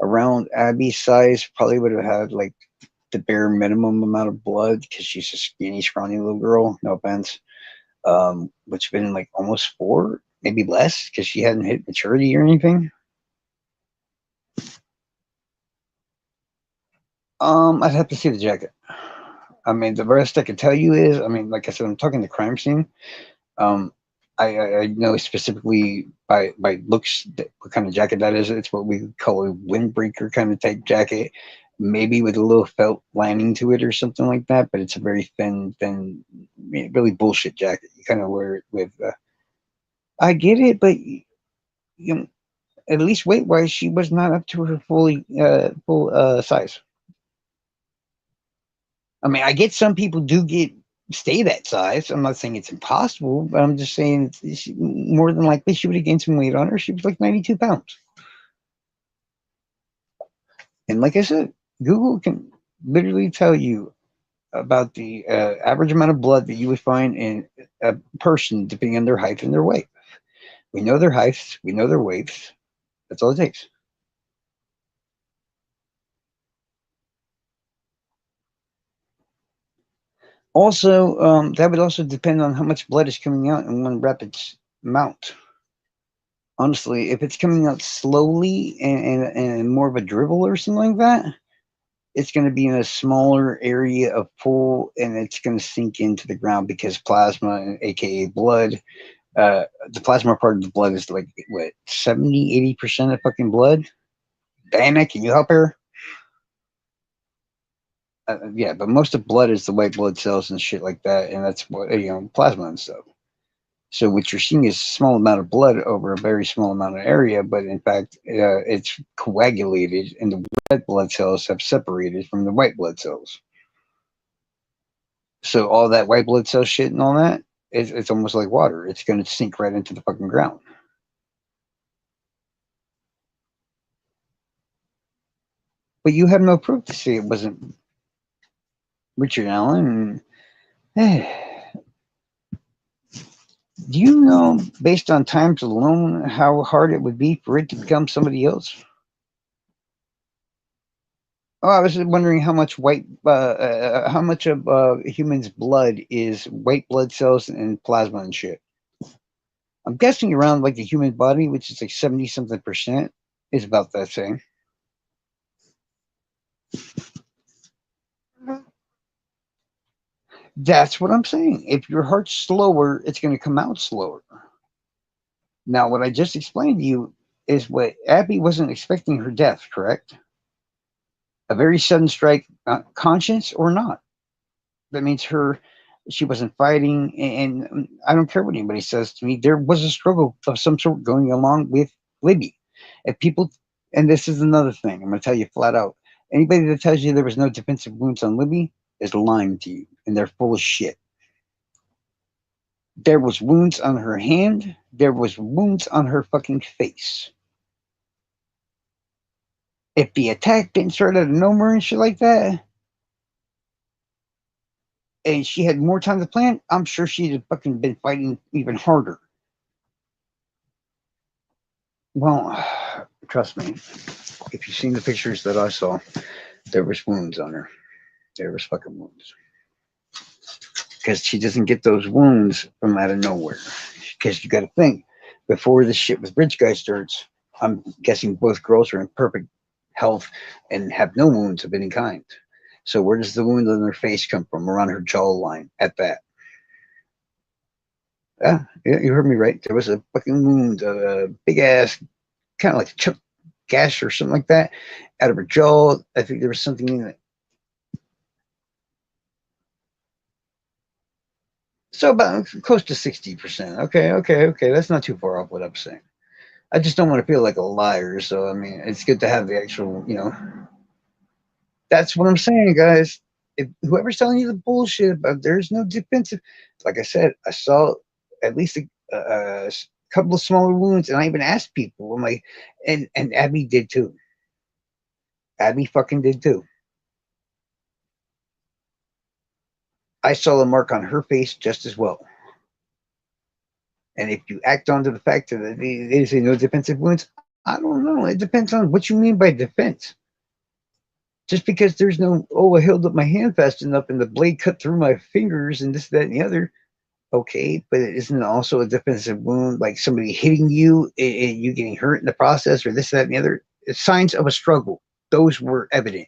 around Abby's size probably would have had like the bare minimum amount of blood because she's a skinny, scrawny little girl. No offense. Which been like almost 4, maybe less, because she hadn't hit maturity or anything. I'd have to see the jacket. I mean, the rest I can tell you is, I mean, like I said, I'm talking the crime scene. Um, I know specifically by looks what kind of jacket that is. It's what we call a windbreaker kind of type jacket, maybe with a little felt lining to it or something like that. But it's a very thin, really bullshit jacket. You kind of wear it with. I get it, but at least weight wise, she was not up to her full size. I mean, I get some people do stay that size. I'm not saying it's impossible, but I'm just saying more than likely she would have gained some weight on her. She was like 92 pounds. And like I said, Google can literally tell you about the average amount of blood that you would find in a person depending on their height and their weight. We know their heights, we know their weights. That's all it takes. Also, that would also depend on how much blood is coming out in one rapid amount. Honestly, if it's coming out slowly and more of a dribble or something like that, it's going to be in a smaller area of pool and it's going to sink into the ground because plasma, aka blood, the plasma part of the blood is like, what, 70, 80% of fucking blood? Diana, can you help her? Yeah, but most of blood is the white blood cells and shit like that, and that's what, plasma and stuff. So what you're seeing is a small amount of blood over a very small amount of area, but in fact, it's coagulated, and the red blood cells have separated from the white blood cells. So all that white blood cell shit and all that, it's almost like water. It's going to sink right into the fucking ground. But you have no proof to say it wasn't Richard Allen. Do you know, based on times alone, how hard it would be for it to become somebody else? Oh, I was wondering how much of a human's blood is white blood cells and plasma and shit. I'm guessing around like the human body, which is like 70 something percent, is about that same. That's what I'm saying. If your heart's slower, it's going to come out slower. Now, what I just explained to you is what Abby wasn't expecting her death, correct? A very sudden strike, conscious or not. That means she wasn't fighting, and I don't care what anybody says to me. There was a struggle of some sort going along with Libby. If people, and this is another thing, I'm going to tell you flat out. Anybody that tells you there was no defensive wounds on Libby is lying to you, and they're full of shit. There was wounds on her hand. There was wounds on her fucking face. If the attack didn't start out of nowhere and shit like that, and she had more time to plan, I'm sure she'd have fucking been fighting even harder. Well, trust me, if you've seen the pictures that I saw, there was wounds on her. There was fucking wounds. Because she doesn't get those wounds from out of nowhere. Because you got to think, before this shit with Bridge Guy starts, I'm guessing both girls are in perfect health and have no wounds of any kind. So where does the wound on her face come from? Around her jawline at that. Yeah, you heard me right. There was a fucking wound, a big ass, kind of like a choke gash or something like that, out of her jaw. I think there was something in it. So about close to 60%. Okay. That's not too far off what I'm saying. I just don't want to feel like a liar. So I mean, it's good to have the actual. That's what I'm saying, guys. If whoever's telling you the bullshit about there's no defensive, like I said, I saw at least a couple of smaller wounds, and I even asked people. I'm like, and Abby did too. Abby fucking did too. I saw a mark on her face just as well. And if you act on to the fact that they say no defensive wounds, I don't know. It depends on what you mean by defense. Just because there's no, oh, I held up my hand fast enough and the blade cut through my fingers and this, that, and the other. Okay, but it isn't also a defensive wound like somebody hitting you and you getting hurt in the process or this, that, and the other. It's signs of a struggle. Those were evident.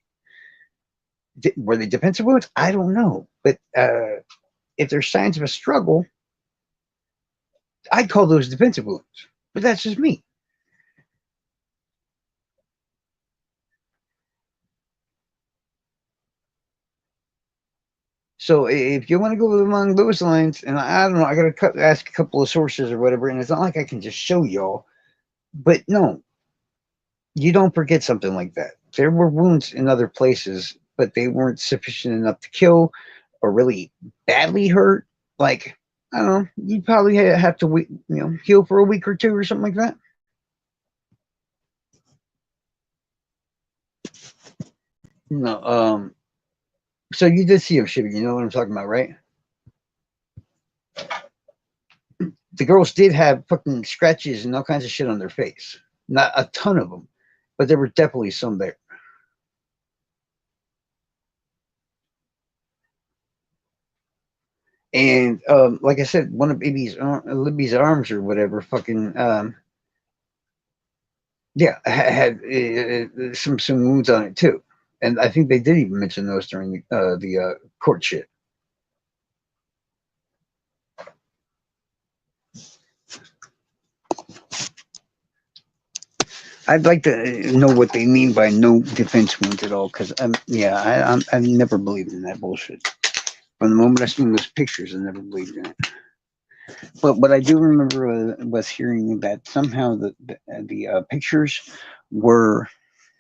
Were they defensive wounds? I don't know. But if there's signs of a struggle, I'd call those defensive wounds. But that's just me. So if you want to go along those lines, and I don't know, I got to ask a couple of sources or whatever, and it's not like I can just show y'all. But no, you don't forget something like that. There were wounds in other places, but they weren't sufficient enough to kill or really badly hurt. Like, I don't know, you'd probably have to wait, heal for a week or two or something like that. No, so you did see him shooting, you know what I'm talking about, right? The girls did have fucking scratches and all kinds of shit on their face. Not a ton of them, but there were definitely some there. And like I said, one of Libby's arms or whatever, fucking yeah, had some wounds on it too. And I think they did even mention those during the court shit. I'd like to know what they mean by no defense wounds at all, because yeah, I never believed in that bullshit. From the moment I seen those pictures, I never believed in it. But what I do remember was hearing that somehow the pictures were,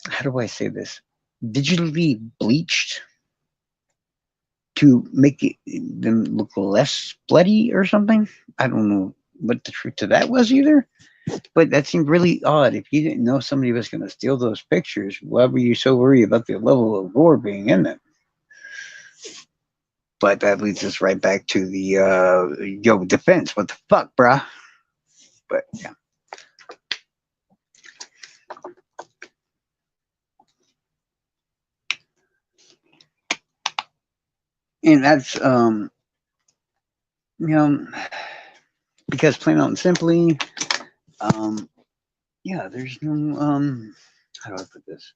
how do I say this, digitally bleached to make them look less bloody or something. I don't know what the truth to that was either. But that seemed really odd. If you didn't know somebody was going to steal those pictures, why were you so worried about the level of gore being in them? But that leads us right back to the defense. What the fuck, bruh? But yeah, and that's you know, because plain out and simply, um, yeah, there's no how do I put this?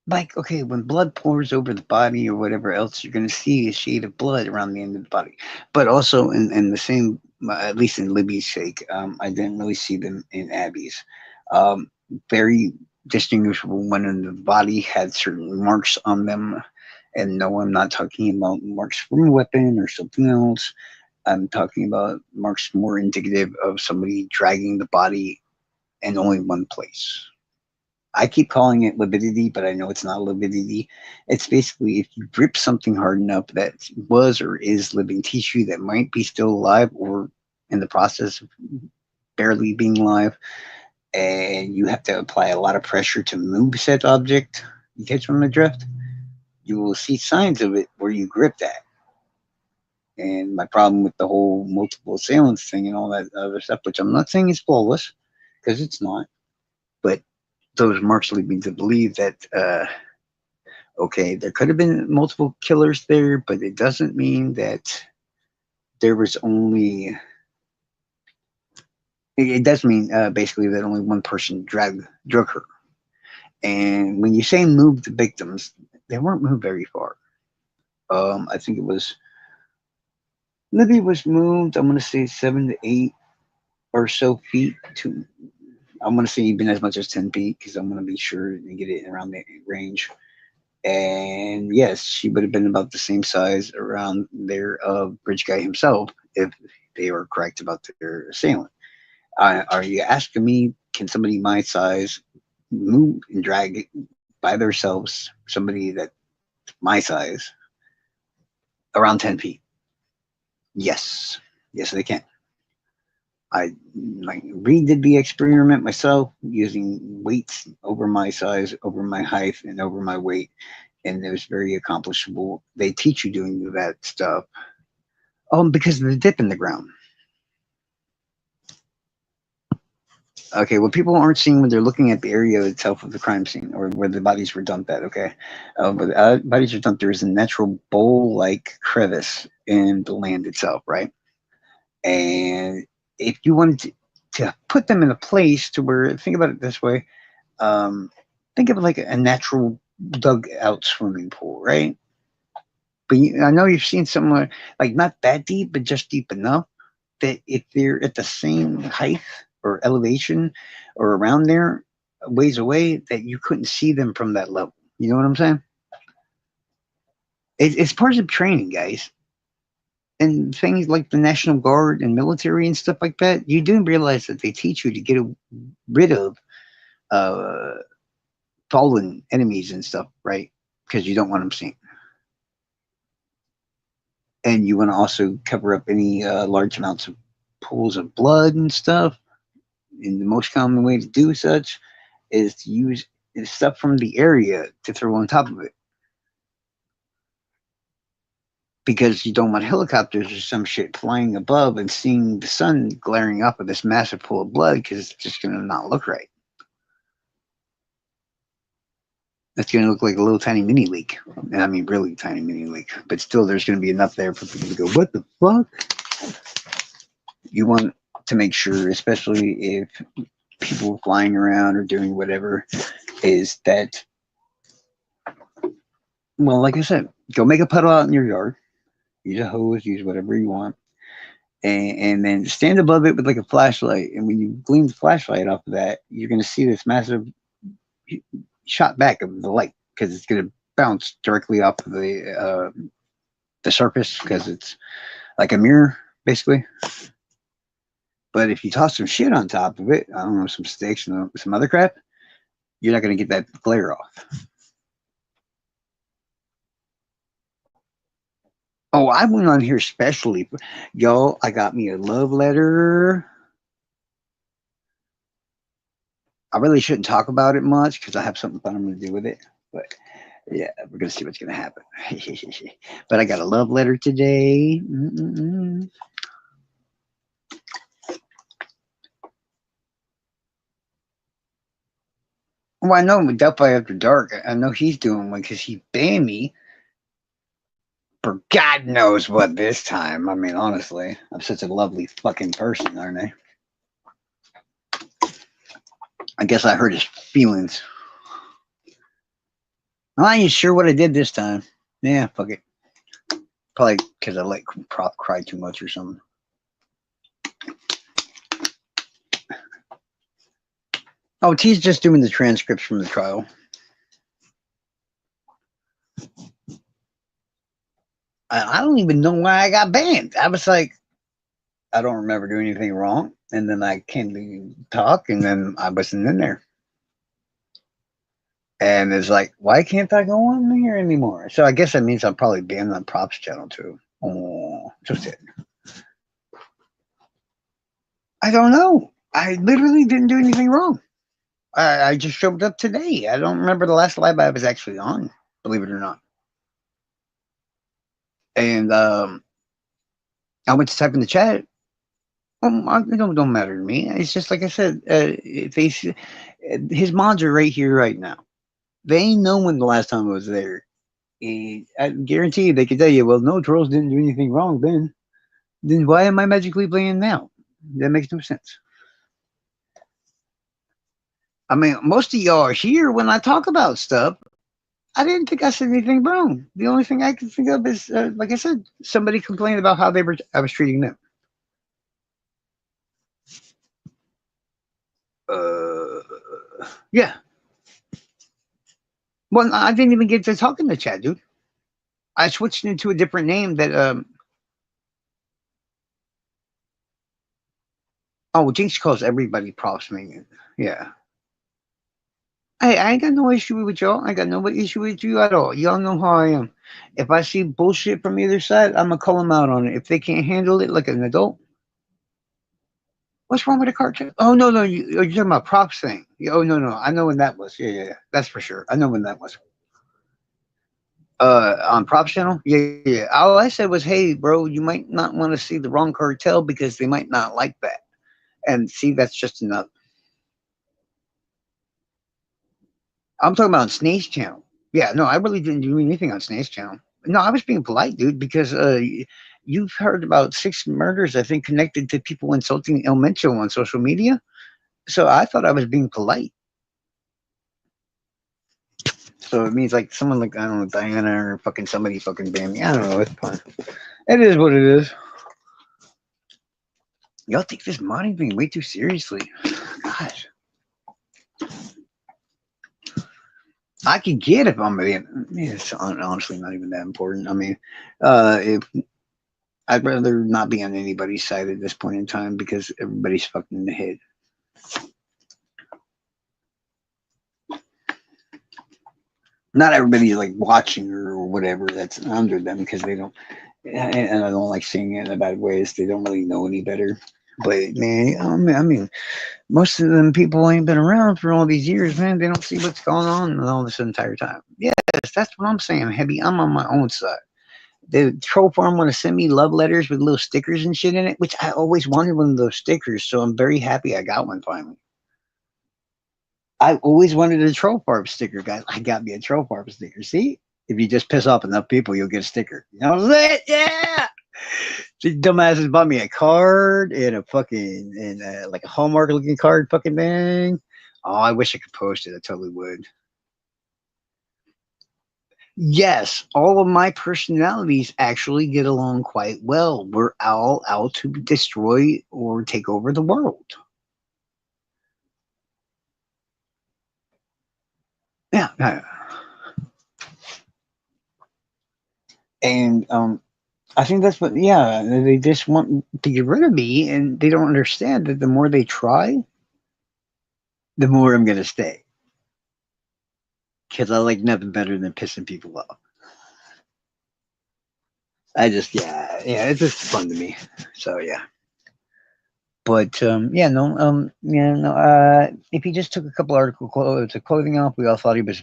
Like, okay, when blood pours over the body or whatever else, you're going to see a shade of blood around the end of the body. But also, in the same, at least in Libby's sake, I didn't really see them in Abby's. Um, Very distinguishable when in the body had certain marks on them. And no, I'm not talking about marks from a weapon or something else. I'm talking about marks more indicative of somebody dragging the body in only one place. I keep calling it libidity, but I know it's not libidity. It's basically if you grip something hard enough that was or is living tissue that might be still alive or in the process of barely being alive, and you have to apply a lot of pressure to move said object, you catch from the drift, you will see signs of it where you grip that. And my problem with the whole multiple assailants thing and all that other stuff, which I'm not saying is flawless, because it's not, but those marks lead me to believe that okay, there could have been multiple killers there, but it doesn't mean that there was only. It does mean basically that only one person drug her. And when you say move the victims, they weren't moved very far. I think it was Libby was moved. I'm going to say 7 to 8 or so feet to. I'm going to say even as much as 10 feet because I'm going to be sure to get it around the range. And yes, she would have been about the same size around their bridge guy himself if they were correct about their assailant. Are you asking me, can somebody my size move and drag it by themselves, somebody that my size, around 10 feet? Yes. Yes, they can. I like redid the experiment myself using weights over my size, over my height, and over my weight, and it was very accomplishable. They teach you doing that stuff. Because of the dip in the ground. Okay, what people aren't seeing when they're looking at the area itself of the crime scene or where the bodies were dumped at, okay? But bodies are dumped, there is a natural bowl-like crevice in the land itself, right? And if you wanted to put them in a place to where, think about it this way, um, think of it like a natural dug-out swimming pool, right? But I know you've seen somewhere like not that deep, but just deep enough that if they're at the same height or elevation or around there, ways away, that you couldn't see them from that level. You know what I'm saying? It's part of training, guys. And things like the National Guard and military and stuff like that, you do realize that they teach you to get rid of uh, fallen enemies and stuff, right? Because you don't want them seen. And you want to also cover up any large amounts of pools of blood and stuff. And the most common way to do such is to use stuff from the area to throw on top of it. Because you don't want helicopters or some shit flying above and seeing the sun glaring off of this massive pool of blood because it's just going to not look right. That's going to look like a little tiny mini leak. And I mean, really tiny mini leak. But still, there's going to be enough there for people to go, what the fuck? You want to make sure, especially if people flying around or doing whatever, is that, well, like I said, go make a puddle out in your yard. Use a hose, use whatever you want. And then stand above it with like a flashlight. And when you gleam the flashlight off of that, you're going to see this massive shot back of the light because it's going to bounce directly off of the surface because it's like a mirror, basically. But if you toss some shit on top of it, I don't know, some sticks and some other crap, you're not going to get that glare off. Oh, I went on here specially. Yo, I got me a love letter. I really shouldn't talk about it much because I have something fun I'm going to do with it. But yeah, we're going to see what's going to happen. But I got a love letter today. Well, I know with Delphi After Dark, I know he's doing one because he banned me for God knows what this time. I mean, honestly, I'm such a lovely fucking person, aren't I? I guess I hurt his feelings. I'm not even sure what I did this time. Yeah, fuck it. Probably because I let Prof cry too much or something. Oh, T's just doing the transcripts from the trial. I don't even know why I got banned. I was like, I don't remember doing anything wrong. And then I came to talk, and then I wasn't in there. And it's like, why can't I go on here anymore? So I guess that means I'm probably banned on Props channel too. Oh, just it. I don't know. I literally didn't do anything wrong. I just showed up today. I don't remember the last live I was actually on, believe it or not. And I went to type in the chat. It don't matter to me. It's just like I said. His mods are right here, right now. They ain't know when the last time I was there. I guarantee you, they could tell you, well, no, trolls didn't do anything wrong then. Then why am I magically playing now? That makes no sense. I mean, most of y'all are here when I talk about stuff. I didn't think I said anything wrong. The only thing I can think of is, like I said, somebody complained about how I was treating them. Yeah. Well, I didn't even get to talk in the chat, dude. I switched into a different name that oh, Jinx calls everybody props minion. Yeah. I ain't got no issue with y'all. I got no issue with you at all. Y'all know how I am. If I see bullshit from either side, I'm gonna call them out on it. If they can't handle it like an adult, what's wrong with the cartoon? Oh no, you're talking about props thing. Oh no, I know when that was. Yeah, that's for sure. I know when that was. On props channel, yeah. All I said was, hey, bro, you might not want to see the wrong cartel because they might not like that. And see, that's just enough. I'm talking about on Snake's channel. Yeah, no, I really didn't do anything on Snake's channel. No, I was being polite, dude, because you've heard about 6 murders, I think, connected to people insulting El Mencho on social media. So I thought I was being polite. So it means like someone like, I don't know, Diana or fucking somebody fucking banned me. I don't know. It's fine. It is what it is. Y'all take this modding thing way too seriously. Gosh. I could get if I'm being, it's honestly not even that important. I mean, if I'd rather not be on anybody's side at this point in time because everybody's fucking in the head. Not everybody's like watching or whatever that's under them because they don't, and I don't like saying it in a bad way, they don't really know any better. But man, I mean, most of them people ain't been around for all these years, man. They don't see what's going on all this entire time. Yes, that's what I'm saying, Heavy. I'm on my own side. The troll farm want to send me love letters with little stickers and shit in it, which I always wanted one of those stickers. So I'm very happy I got one finally. I always wanted a troll farm sticker, guys. I got me a troll farm sticker. See, if you just piss off enough people, you'll get a sticker. You know what I'm saying? Yeah. These dumbasses bought me a card and a fucking and like a Hallmark looking card, fucking thing. Oh, I wish I could post it. I totally would. Yes, all of my personalities actually get along quite well. We're all out to destroy or take over the world. Yeah, yeah. And I think that's what. Yeah, they just want to get rid of me, and they don't understand that the more they try, the more I'm gonna stay. Because I like nothing better than pissing people off. I just yeah, it's just fun to me. So yeah. But yeah, no, yeah, no. If he just took a couple article clothes of clothing off, we all thought he was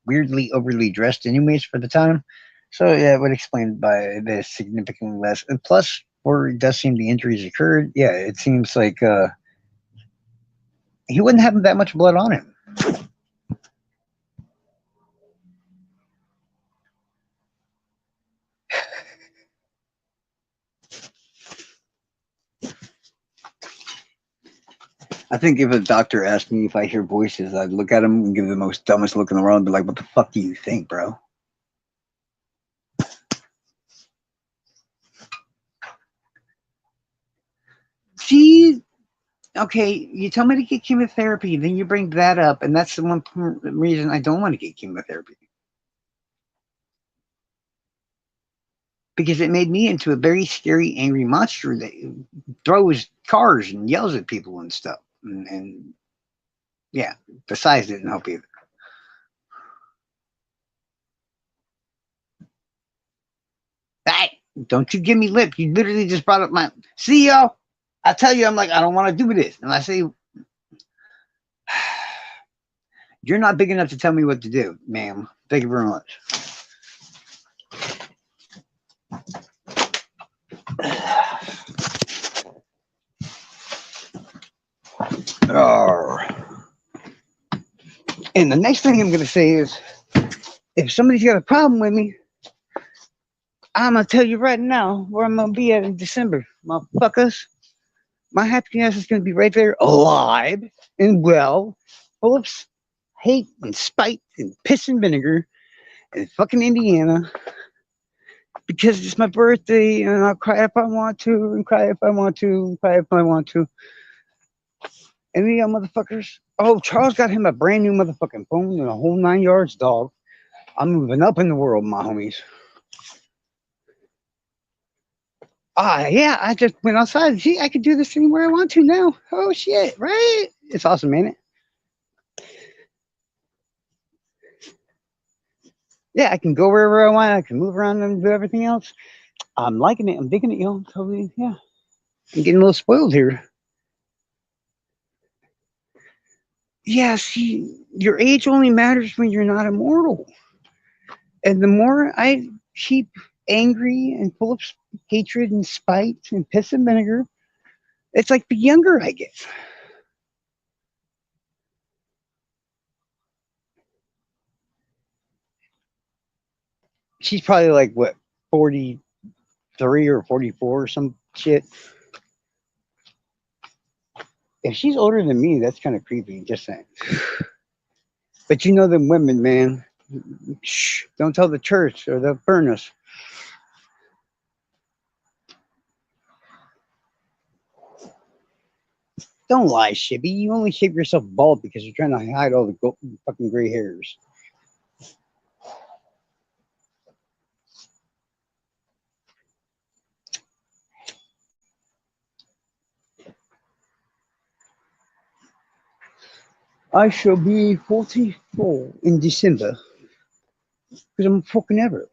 weirdly overly dressed, anyways, for the time. So yeah, it would explain by the significantly less. And plus, where it does seem the injuries occurred, yeah, it seems like he wouldn't have that much blood on him. I think if a doctor asked me if I hear voices, I'd look at him and give the most dumbest look in the world and be like, "What the fuck do you think, bro?" See, okay, you tell me to get chemotherapy, then you bring that up, and that's the one reason I don't want to get chemotherapy. Because it made me into a very scary, angry monster that throws cars and yells at people and stuff. And yeah, the size didn't help either. Hey, don't you give me lip. You literally just brought up my CEO. I tell you, I'm like, I don't want to do this. And I say, you're not big enough to tell me what to do, ma'am. Thank you very much. Oh. And the next thing I'm going to say is, if somebody's got a problem with me, I'm going to tell you right now where I'm going to be at in December, motherfuckers. My happiness is going to be right there, alive and well, full of hate and spite and piss and vinegar in fucking Indiana because it's my birthday and I'll cry if I want to and cry if I want to and cry if I want to. And the motherfuckers, oh, Charles got him a brand new motherfucking phone and a whole 9 yards, dog. I'm moving up in the world, my homies. Ah, yeah, I just went outside. See, I can do this anywhere I want to now. Oh, shit, right? It's awesome, ain't it? Yeah, I can go wherever I want. I can move around and do everything else. I'm liking it. I'm digging it, yo. Totally, yeah. I'm getting a little spoiled here. Yeah, see, your age only matters when you're not immortal. And the more I keep angry and full of hatred and spite and piss and vinegar, it's like the younger I get. She's probably like, what, 43 or 44 or some shit. If she's older than me, that's kind of creepy, just saying. But you know them women, man. Shh, don't tell the church or they'll burn us. Don't lie, Shibby. You only shave yourself bald because you're trying to hide all the fucking gray hairs. I shall be 44 in December because I'm fucking ever.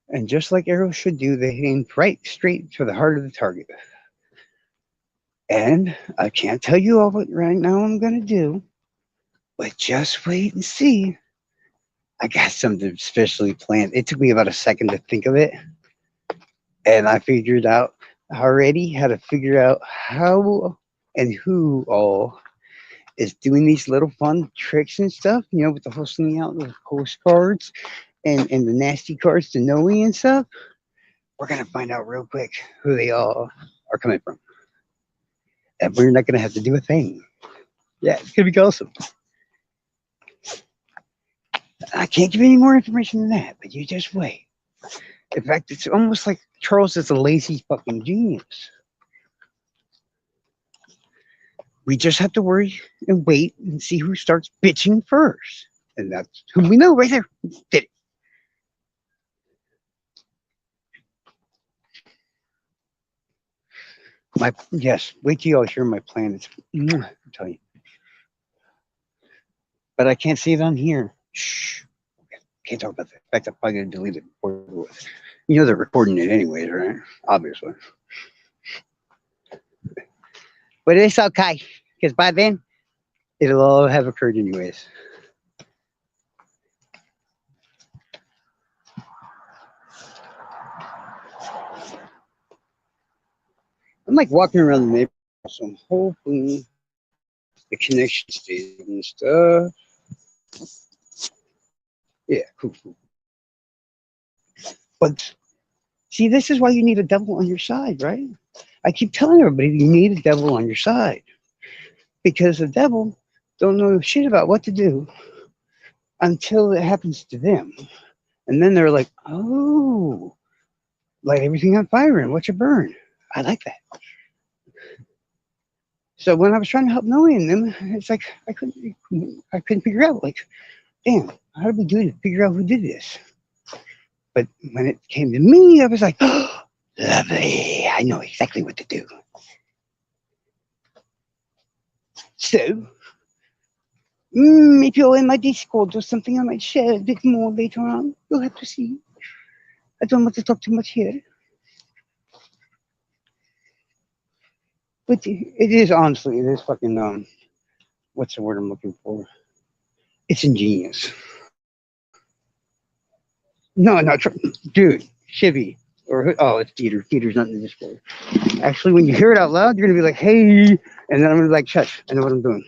And just like arrows should do, they aim right straight for the heart of the target. And I can't tell you all what right now I'm going to do, but just wait and see. I got something especially planned. It took me about a second to think of it. And I figured out already how to figure out how and who all is doing these little fun tricks and stuff, with the whole sending out the postcards and the nasty cards to Noe and stuff. We're gonna find out real quick who they all are coming from. And we're not gonna have to do a thing. Yeah, it's gonna be awesome. I can't give you any more information than that, but you just wait. In fact, it's almost like Charles is a lazy fucking genius. We just have to worry and wait and see who starts bitching first. And that's who we know right there. Did it. Yes, wait till you all hear my plan. I'll tell you. But I can't see it on here. Shh. Can't talk about that. In fact, I'm probably going to delete it before with. They're recording it anyways, right? Obviously. But it's okay. Because by then, it'll all have occurred anyways. I'm like walking around the neighborhood, so I'm hoping the connection stays and stuff. Yeah, cool. But see, this is why you need a devil on your side, right? I keep telling everybody you need a devil on your side because the devil don't know shit about what to do until it happens to them, and then they're like, "Oh, light everything on fire and watch it burn." I like that. So when I was trying to help Noe and them, it's like I couldn't figure out. Like, damn, how did we do to figure out who did this? But when it came to me, I was like, oh, lovely. I know exactly what to do. So, if you're in my Discord or something, I might share a bit more later on. You'll have to see. I don't want to talk too much here. But it is, honestly, it is fucking, what's the word I'm looking for? It's ingenious. No, dude, Chivy. It's Dieter. Dieter's not in the Discord. Actually, when you hear it out loud, you're going to be like, hey, and then I'm going to be like, shush, I know what I'm doing.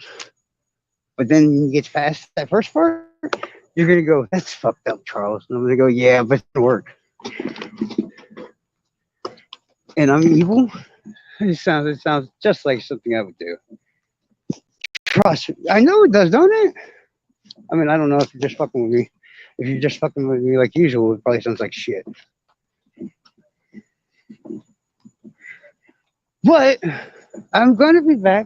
But then when you get past that first part, you're going to go, that's fucked up, Charles. And I'm going to go, yeah, but it worked. And I'm evil. It sounds just like something I would do. Trust me. I know it does, don't it? I mean, I don't know if you're just fucking with me. If you're just fucking with me like usual, it probably sounds like shit. But I'm going to be back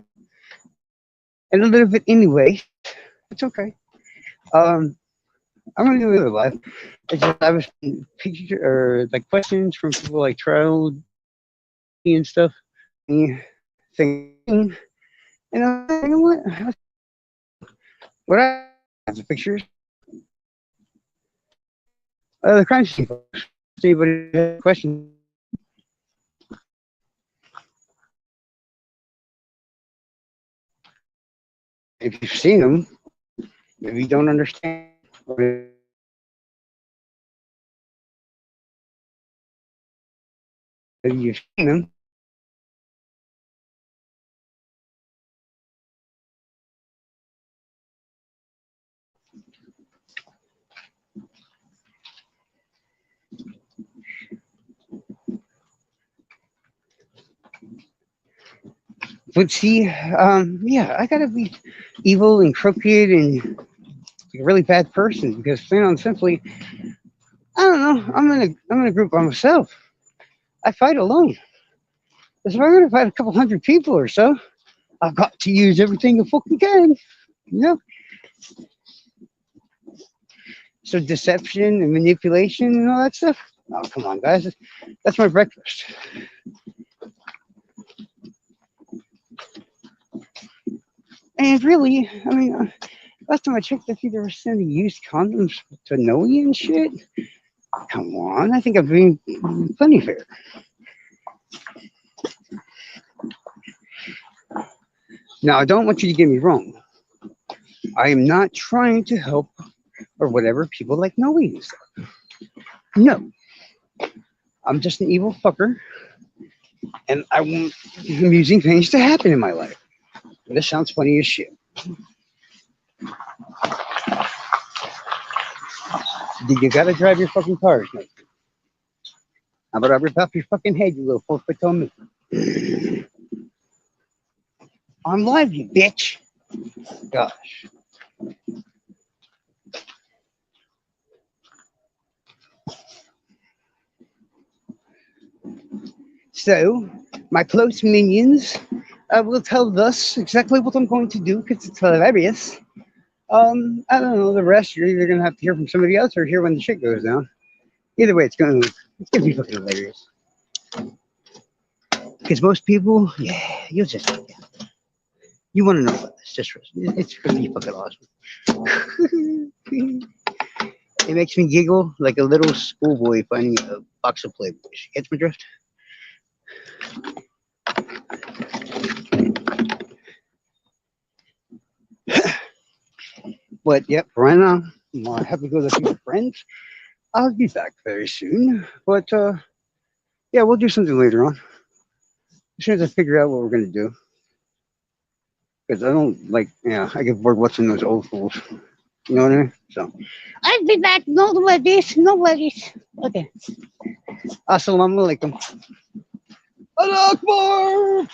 in a little bit anyway. It's okay. I'm going to do it live. I was picture or like questions from people like Trout and stuff. Thinking, you know what? What I have the pictures. The crime scene. Anybody have questions? If you've seen them, maybe you don't understand. Or maybe you've seen them. But see, yeah, I gotta be evil and crooked and a really bad person because plain and simply, I don't know. I'm in a group by myself. I fight alone. If I'm gonna fight a couple hundred people or so, I've got to use everything I fucking can. You know. So deception and manipulation and all that stuff. Oh, come on, guys. That's my breakfast. And really, I mean, last time I checked, I think they were sending used condoms to Noe and shit. Come on, I think I'm being plenty fair. Now, I don't want you to get me wrong. I am not trying to help or whatever people like Noe and stuff. No. I'm just an evil fucker, and I want amusing things to happen in my life. This sounds funny as shit. You gotta drive your fucking cars, mate. How about I rip off your fucking head, you little 4-foot tall me? I'm live, you bitch. Gosh. So, my close minions will tell thus exactly what I'm going to do because it's hilarious. I don't know. The rest, you're either gonna have to hear from somebody else or hear when the shit goes down. Either way, it's gonna be fucking hilarious. Because most people, yeah, you'll just you want to know about this. Just it's gonna be fucking awesome. It makes me giggle like a little schoolboy finding a box of Playboys. Gets my drift? But yep, right now I have to go to see my friends. I'll be back very soon. But yeah, we'll do something later on. As soon as I figure out what we're gonna do. Because I don't like, yeah, I get bored watching those old fools. You know what I mean? So I'll be back. No worries, no worries. Okay. Assalamu alaikum. Allah Akbar!